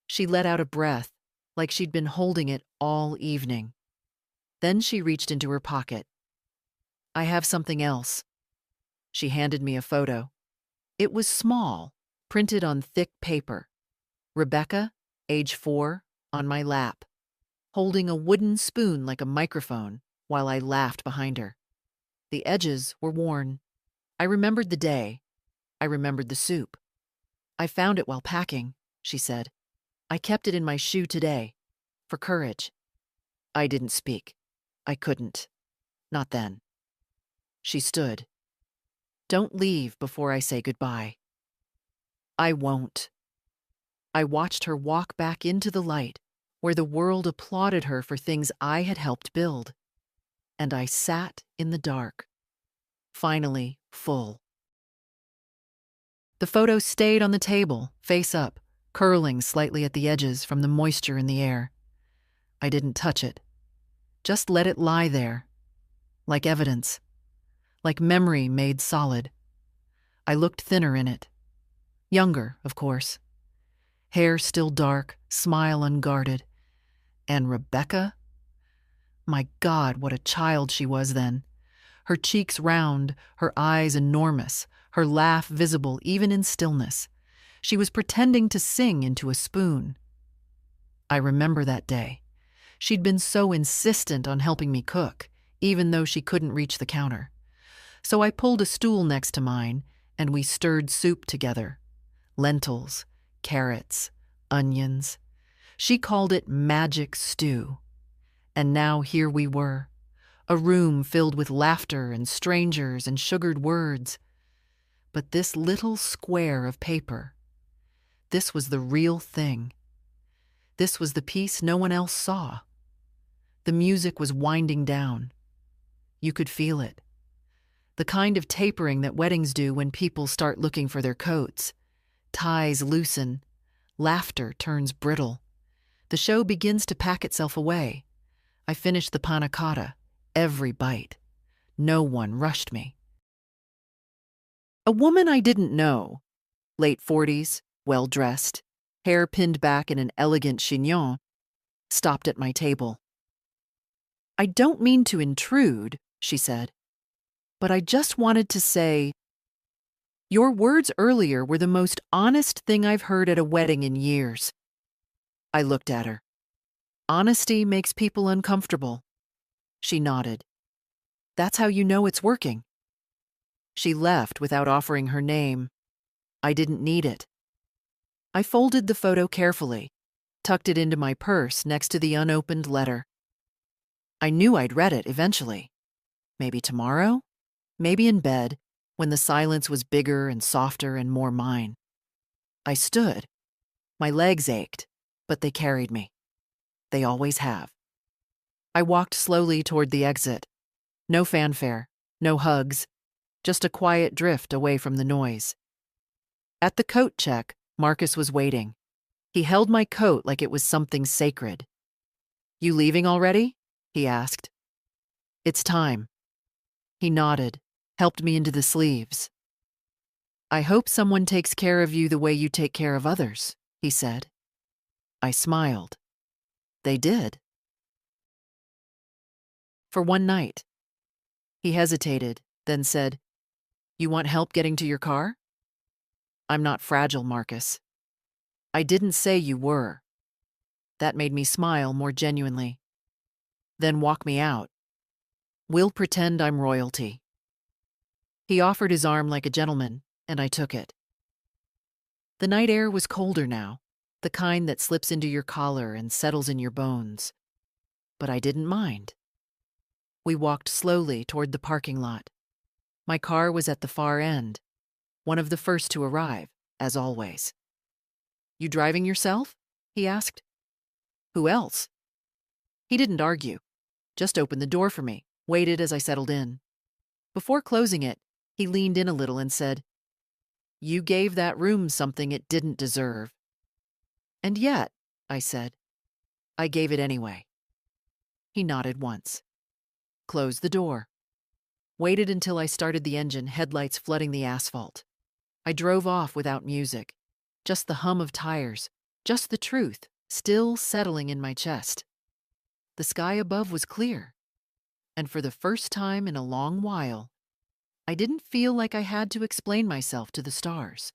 She let out a breath, like she'd been holding it all evening. Then she reached into her pocket. "I have something else." She handed me a photo. It was small, printed on thick paper. Rebecca, age 4, on my lap, holding a wooden spoon like a microphone while I laughed behind her. The edges were worn. I remembered the day. I remembered the soup. "I found it while packing," she said. "I kept it in my shoe today, for courage." I didn't speak. I couldn't. Not then. She stood. "Don't leave before I say goodbye." "I won't." I watched her walk back into the light, where the world applauded her for things I had helped build. And I sat in the dark, finally full. The photo stayed on the table, face up, curling slightly at the edges from the moisture in the air. I didn't touch it. Just let it lie there, like evidence, like memory made solid. I looked thinner in it. Younger, of course. Hair still dark, smile unguarded. And Rebecca? My God, what a child she was then. her cheeks round, her eyes enormous, her laugh visible even in stillness. She was pretending to sing into a spoon. I remember that day. She'd been so insistent on helping me cook, even though she couldn't reach the counter. So I pulled a stool next to mine, and we stirred soup together. Lentils, carrots, onions. She called it magic stew. And now here we were, a room filled with laughter and strangers and sugared words. But this little square of paper, this was the real thing. This was the piece no one else saw. The music was winding down. You could feel it. The kind of tapering that weddings do when people start looking for their coats. Ties loosen. Laughter turns brittle. The show begins to pack itself away. I finished the panna cotta, every bite. No one rushed me. A woman I didn't know, late 40s, well-dressed, hair pinned back in an elegant chignon, stopped at my table. "I don't mean to intrude," she said, "but I just wanted to say, your words earlier were the most honest thing I've heard at a wedding in years." I looked at her. "Honesty makes people uncomfortable." She nodded. "That's how you know it's working." She left without offering her name. I didn't need it. I folded the photo carefully, tucked it into my purse next to the unopened letter. I knew I'd read it eventually. Maybe tomorrow, maybe in bed, when the silence was bigger and softer and more mine. I stood. My legs ached, but they carried me. They always have. I walked slowly toward the exit. No fanfare, no hugs, just a quiet drift away from the noise. At the coat check, Marcus was waiting. He held my coat like it was something sacred. "You leaving already?" he asked. "It's time." He nodded, helped me into the sleeves. "I hope someone takes care of you the way you take care of others," he said. I smiled. They did. For one night. He hesitated, then said, "You want help getting to your car?" "I'm not fragile, Marcus." "I didn't say you were." That made me smile more genuinely. "Then walk me out. We'll pretend I'm royalty." He offered his arm like a gentleman, and I took it. The night air was colder now, the kind that slips into your collar and settles in your bones. But I didn't mind. We walked slowly toward the parking lot. My car was at the far end, one of the first to arrive, as always. "You driving yourself?" he asked. "Who else?" He didn't argue, just opened the door for me, waited as I settled in. Before closing it, he leaned in a little and said, "You gave that room something it didn't deserve." "And yet," I said, "I gave it anyway." He nodded once. Closed the door. Waited until I started the engine, headlights flooding the asphalt. I drove off without music. Just the hum of tires, just the truth, still settling in my chest. The sky above was clear. And for the first time in a long while, I didn't feel like I had to explain myself to the stars.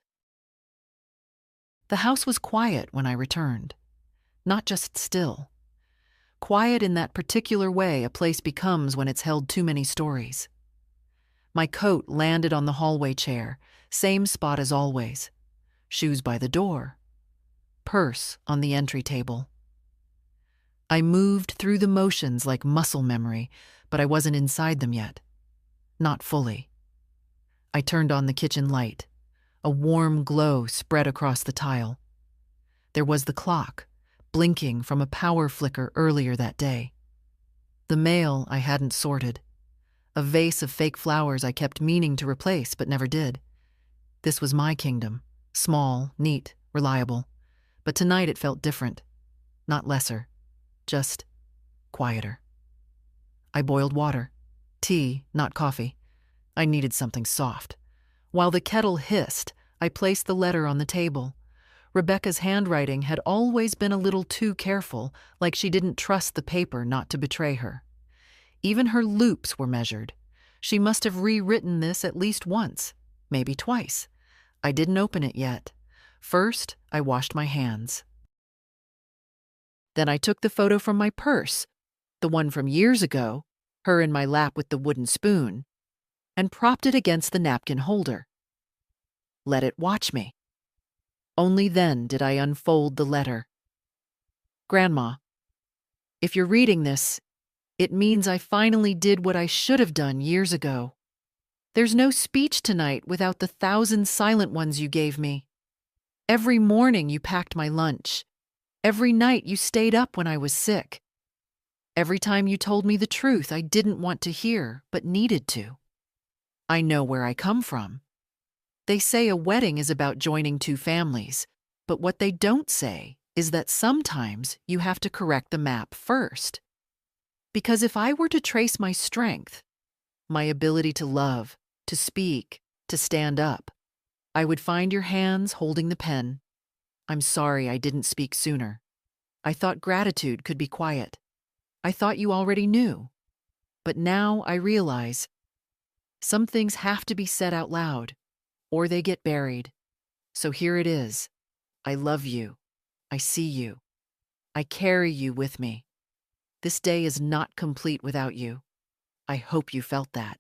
The house was quiet when I returned. Not just still. Quiet in that particular way a place becomes when it's held too many stories. My coat landed on the hallway chair, same spot as always. Shoes by the door. Purse on the entry table. I moved through the motions like muscle memory, but I wasn't inside them yet. Not fully. I turned on the kitchen light. A warm glow spread across the tile. There was the clock, blinking from a power flicker earlier that day. The mail I hadn't sorted. A vase of fake flowers I kept meaning to replace but never did. This was my kingdom. Small, neat, reliable. But tonight it felt different. Not lesser. Just quieter. I boiled water. Tea, not coffee. I needed something soft. While the kettle hissed, I placed the letter on the table. Rebecca's handwriting had always been a little too careful, like she didn't trust the paper not to betray her. Even her loops were measured. She must have rewritten this at least once, maybe twice. I didn't open it yet. First, I washed my hands. Then I took the photo from my purse, the one from years ago, her in my lap with the wooden spoon, and propped it against the napkin holder. Let it watch me. Only then did I unfold the letter. Grandma, if you're reading this, it means I finally did what I should have done years ago. There's no speech tonight without the 1,000 silent ones you gave me. Every morning you packed my lunch. Every night you stayed up when I was sick. Every time you told me the truth I didn't want to hear, but needed to. I know where I come from. They say a wedding is about joining two families, but what they don't say is that sometimes you have to correct the map first. Because if I were to trace my strength, my ability to love, to speak, to stand up, I would find your hands holding the pen. I'm sorry I didn't speak sooner. I thought gratitude could be quiet. I thought you already knew. But now I realize some things have to be said out loud, or they get buried. So here it is. I love you. I see you. I carry you with me. This day is not complete without you. I hope you felt that.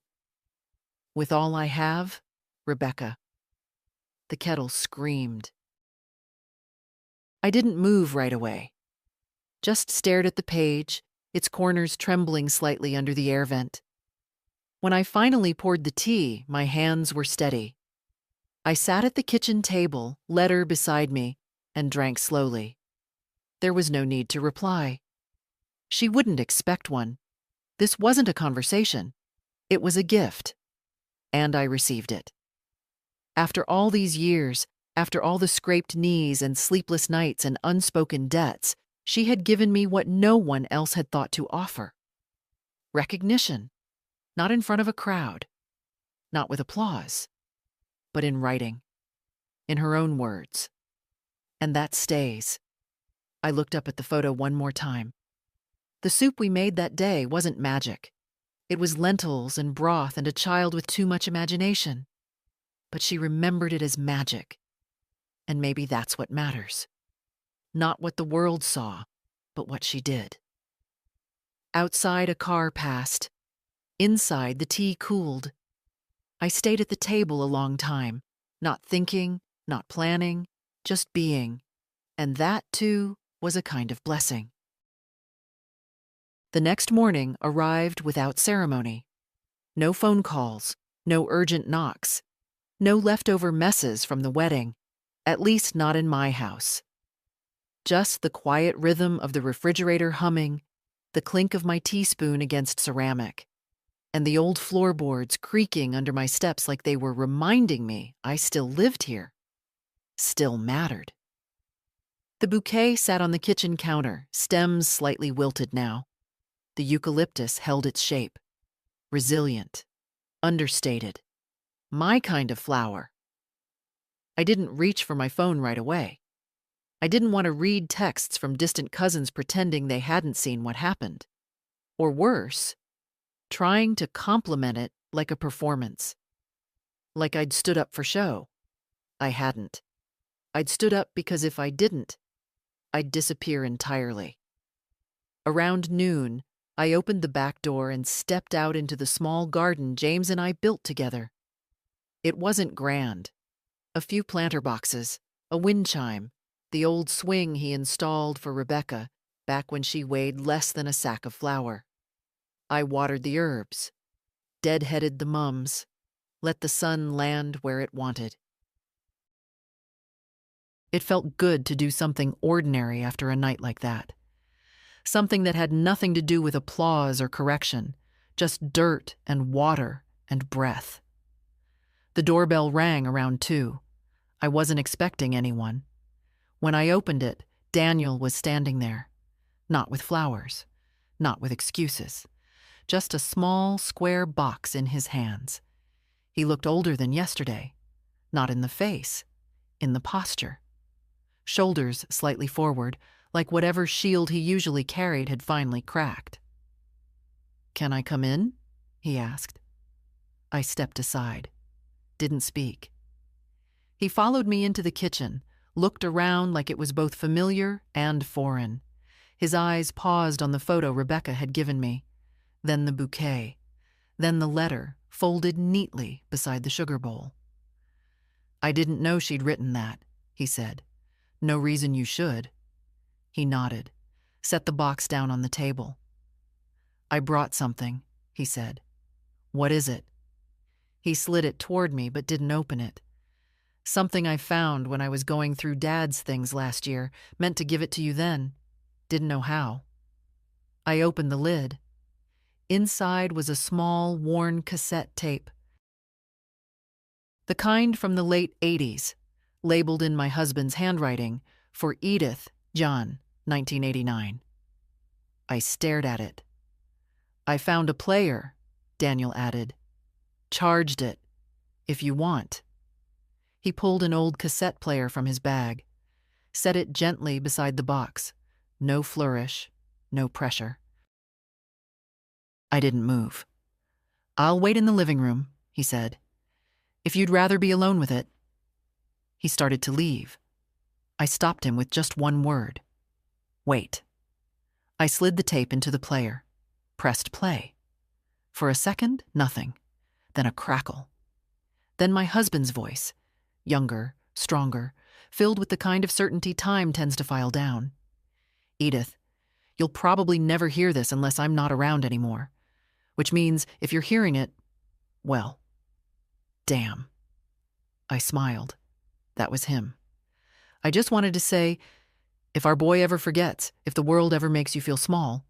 With all I have, Rebecca. The kettle screamed. I didn't move right away. Just stared at the page, its corners trembling slightly under the air vent. When I finally poured the tea, my hands were steady. I sat at the kitchen table, letter beside me, and drank slowly. There was no need to reply. She wouldn't expect one. This wasn't a conversation. It was a gift. And I received it. After all these years, after all the scraped knees and sleepless nights and unspoken debts, she had given me what no one else had thought to offer. Recognition. Not in front of a crowd. Not with applause. But in writing. In her own words. And that stays. I looked up at the photo one more time. The soup we made that day wasn't magic. It was lentils and broth and a child with too much imagination. But she remembered it as magic. And maybe that's what matters. Not what the world saw, but what she did. Outside, a car passed. Inside, the tea cooled. I stayed at the table a long time, not thinking, not planning, just being. And that, too, was a kind of blessing. The next morning arrived without ceremony. No phone calls, no urgent knocks, no leftover messes from the wedding, at least not in my house. Just the quiet rhythm of the refrigerator humming, the clink of my teaspoon against ceramic, and the old floorboards creaking under my steps like they were reminding me I still lived here, still mattered. The bouquet sat on the kitchen counter, stems slightly wilted now. The eucalyptus held its shape, resilient, understated, my kind of flower. I didn't reach for my phone right away. I didn't want to read texts from distant cousins pretending they hadn't seen what happened. Or worse, trying to compliment it like a performance. Like I'd stood up for show. I hadn't. I'd stood up because if I didn't, I'd disappear entirely. Around noon, I opened the back door and stepped out into the small garden James and I built together. It wasn't grand. A few planter boxes, a wind chime, the old swing he installed for Rebecca back when she weighed less than a sack of flour. I watered the herbs, deadheaded the mums, let the sun land where it wanted. It felt good to do something ordinary after a night like that. Something that had nothing to do with applause or correction, just dirt and water and breath. The doorbell rang around 2. I wasn't expecting anyone. When I opened it, Daniel was standing there. Not with flowers, not with excuses. Just a small, square box in his hands. He looked older than yesterday. Not in the face, in the posture. Shoulders slightly forward, like whatever shield he usually carried had finally cracked. "Can I come in?" he asked. I stepped aside, didn't speak. He followed me into the kitchen, looked around like it was both familiar and foreign. His eyes paused on the photo Rebecca had given me, then the bouquet, then the letter folded neatly beside the sugar bowl. "I didn't know she'd written that," he said. "No reason you should." He nodded, set the box down on the table. "I brought something," he said. "What is it?" He slid it toward me but didn't open it. "Something I found when I was going through Dad's things last year. Meant to give it to you then. Didn't know how." I opened the lid. Inside was a small, worn cassette tape. The kind from the late 80s, labeled in my husband's handwriting for Edith, John, 1989. I stared at it. "I found a player," Daniel added. "Charged it, if you want." He pulled an old cassette player from his bag, set it gently beside the box. No flourish, no pressure. I didn't move. "I'll wait in the living room," he said. "If you'd rather be alone with it." He started to leave. I stopped him with just one word. "Wait." I slid the tape into the player, pressed play. For a second, nothing. Then a crackle. Then my husband's voice, younger, stronger, filled with the kind of certainty time tends to file down. "Edith, you'll probably never hear this unless I'm not around anymore. Which means if you're hearing it, well, damn." I smiled. That was him. "I just wanted to say, if our boy ever forgets, if the world ever makes you feel small,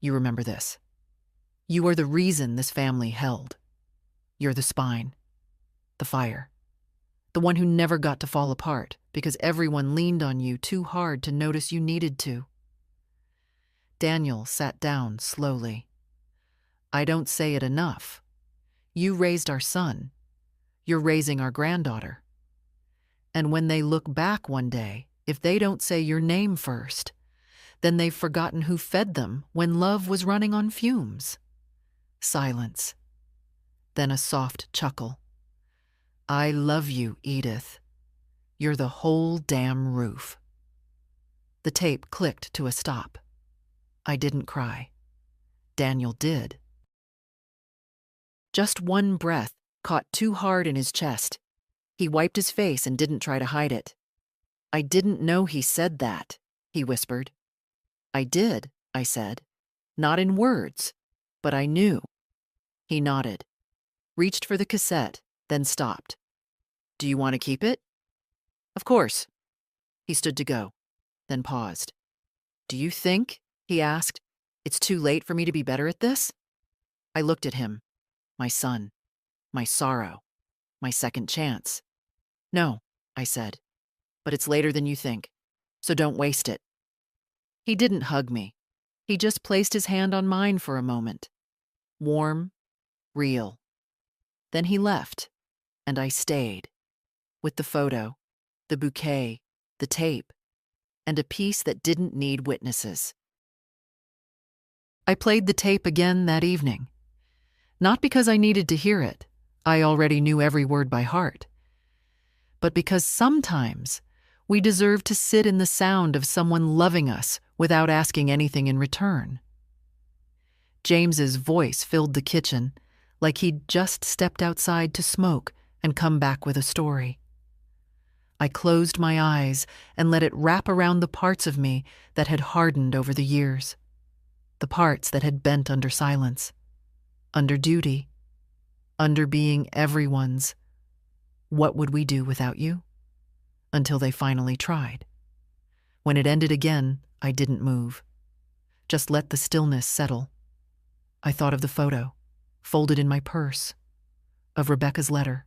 you remember this. You are the reason this family held. You're the spine, the fire, the one who never got to fall apart because everyone leaned on you too hard to notice you needed to." Daniel sat down slowly. "I don't say it enough. You raised our son. You're raising our granddaughter. And when they look back one day, if they don't say your name first, then they've forgotten who fed them when love was running on fumes." Silence. Then a soft chuckle. "I love you, Edith. You're the whole damn roof." The tape clicked to a stop. I didn't cry. Daniel did. Just one breath caught too hard in his chest. He wiped his face and didn't try to hide it. "I didn't know he said that," he whispered. "I did," I said. "Not in words, but I knew." He nodded, reached for the cassette, then stopped. "Do you want to keep it?" "Of course." He stood to go, then paused. "Do you think," he asked, "it's too late for me to be better at this?" I looked at him. My son. My sorrow. My second chance. "No," I said, "but it's later than you think, so don't waste it." He didn't hug me. He just placed his hand on mine for a moment. Warm, real. Then he left, and I stayed. With the photo, the bouquet, the tape, and a piece that didn't need witnesses. I played the tape again that evening. Not because I needed to hear it. I already knew every word by heart. But because sometimes we deserve to sit in the sound of someone loving us without asking anything in return. James's voice filled the kitchen, like he'd just stepped outside to smoke and come back with a story. I closed my eyes and let it wrap around the parts of me that had hardened over the years, the parts that had bent under silence, under duty, under being everyone's "What would we do without you?" until they finally tried. When it ended again, I didn't move. Just let the stillness settle. I thought of the photo, folded in my purse, of Rebecca's letter,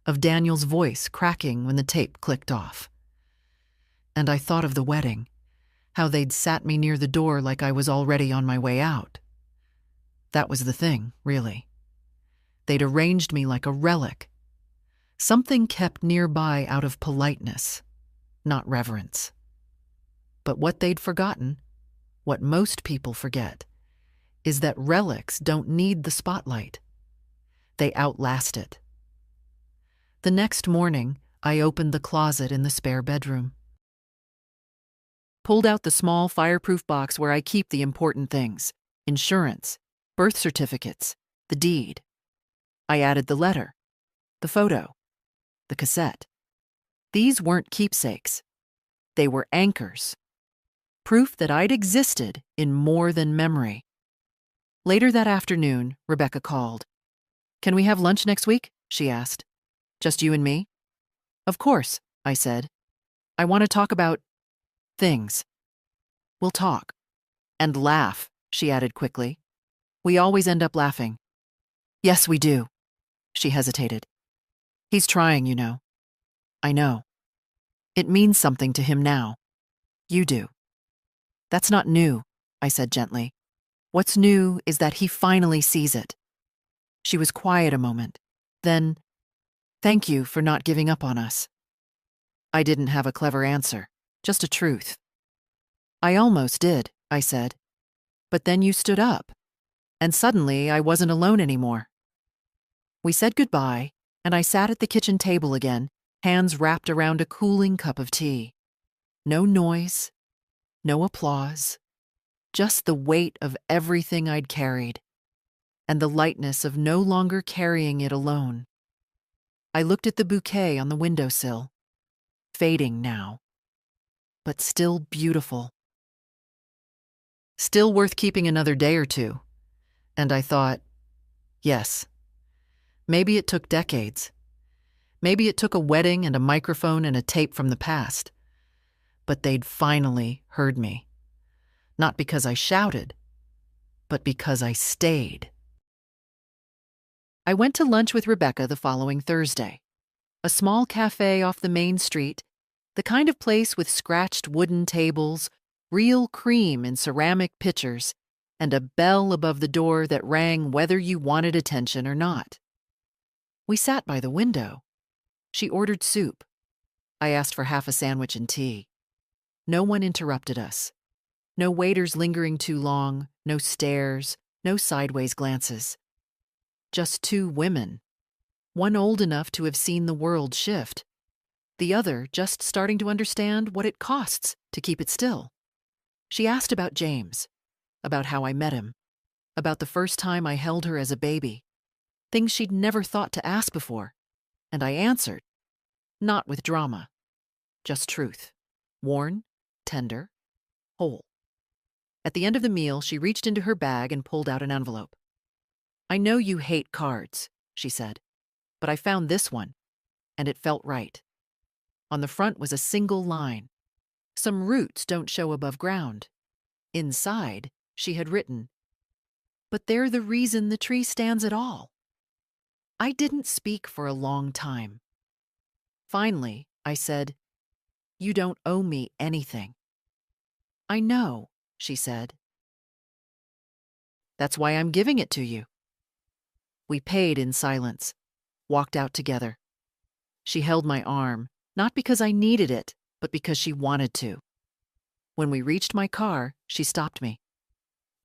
of Daniel's voice cracking when the tape clicked off. And I thought of the wedding, how they'd sat me near the door like I was already on my way out. That was the thing, really. They'd arranged me like a relic, something kept nearby out of politeness, not reverence. But what they'd forgotten, what most people forget, is that relics don't need the spotlight. They outlast it. The next morning, I opened the closet in the spare bedroom, pulled out the small fireproof box where I keep the important things: insurance, birth certificates, the deed. I added the letter, the photo, the cassette. These weren't keepsakes. They were anchors. Proof that I'd existed in more than memory. Later that afternoon, Rebecca called. "Can we have lunch next week?" she asked. "Just you and me?" "Of course," I said. "I want to talk about things." "We'll talk." "And laugh," she added quickly. "We always end up laughing." "Yes, we do." She hesitated. "He's trying, you know." "I know. It means something to him now. You do." "That's not new," I said gently. "What's new is that he finally sees it." She was quiet a moment. Then, "Thank you for not giving up on us." I didn't have a clever answer, just a truth. "I almost did," I said. "But then you stood up, and suddenly I wasn't alone anymore." We said goodbye, and I sat at the kitchen table again, hands wrapped around a cooling cup of tea. No noise, no applause, just the weight of everything I'd carried, and the lightness of no longer carrying it alone. I looked at the bouquet on the windowsill, fading now, but still beautiful. Still worth keeping another day or two. And I thought, yes, maybe it took decades. Maybe it took a wedding and a microphone and a tape from the past. But they'd finally heard me. Not because I shouted, but because I stayed. I went to lunch with Rebecca the following Thursday. A small cafe off the main street, the kind of place with scratched wooden tables, real cream in ceramic pitchers, and a bell above the door that rang whether you wanted attention or not. We sat by the window. She ordered soup. I asked for half a sandwich and tea. No one interrupted us. No waiters lingering too long, no stares, no sideways glances. Just two women, one old enough to have seen the world shift, the other just starting to understand what it costs to keep it still. She asked about James, about how I met him, about the first time I held her as a baby, things she'd never thought to ask before, and I answered, not with drama, just truth, worn, tender, whole. At the end of the meal, she reached into her bag and pulled out an envelope. "I know you hate cards," she said, "but I found this one, and it felt right." On the front was a single line. "Some roots don't show above ground." Inside, she had written, "But they're the reason the tree stands at all." I didn't speak for a long time. Finally, I said, "You don't owe me anything." "I know," she said. "That's why I'm giving it to you." We paid in silence, walked out together. She held my arm, not because I needed it, but because she wanted to. When we reached my car, she stopped me.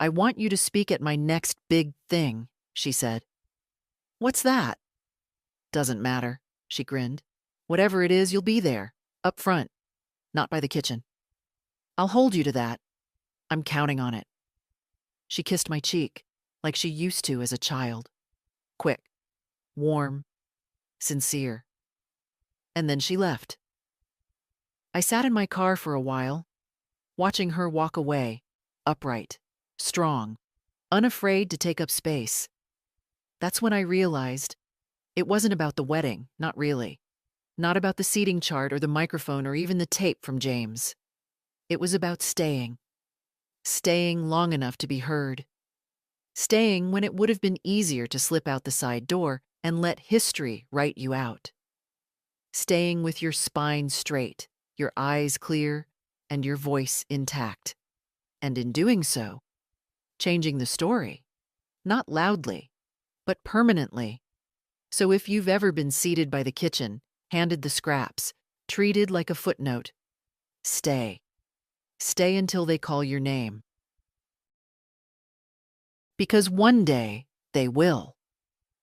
"I want you to speak at my next big thing," she said. "What's that?" "Doesn't matter," she grinned. "Whatever it is, you'll be there, up front, not by the kitchen. I'll hold you to that. I'm counting on it." She kissed my cheek, like she used to as a child. Quick, warm, sincere. And then she left. I sat in my car for a while, watching her walk away, upright, strong, unafraid to take up space. That's when I realized it wasn't about the wedding, not really. Not about the seating chart or the microphone or even the tape from James. It was about staying. Staying long enough to be heard. Staying when it would have been easier to slip out the side door and let history write you out. Staying with your spine straight, your eyes clear, and your voice intact. And in doing so, changing the story, not loudly, but permanently. So if you've ever been seated by the kitchen, handed the scraps, treated like a footnote, stay. Stay until they call your name. Because one day they will.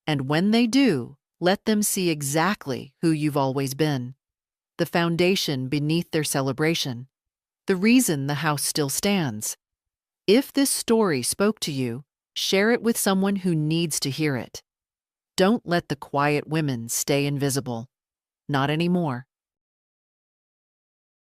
And when they do, let them see exactly who you've always been. The foundation beneath their celebration. The reason the house still stands. If this story spoke to you, share it with someone who needs to hear it. Don't let the quiet women stay invisible. Not anymore.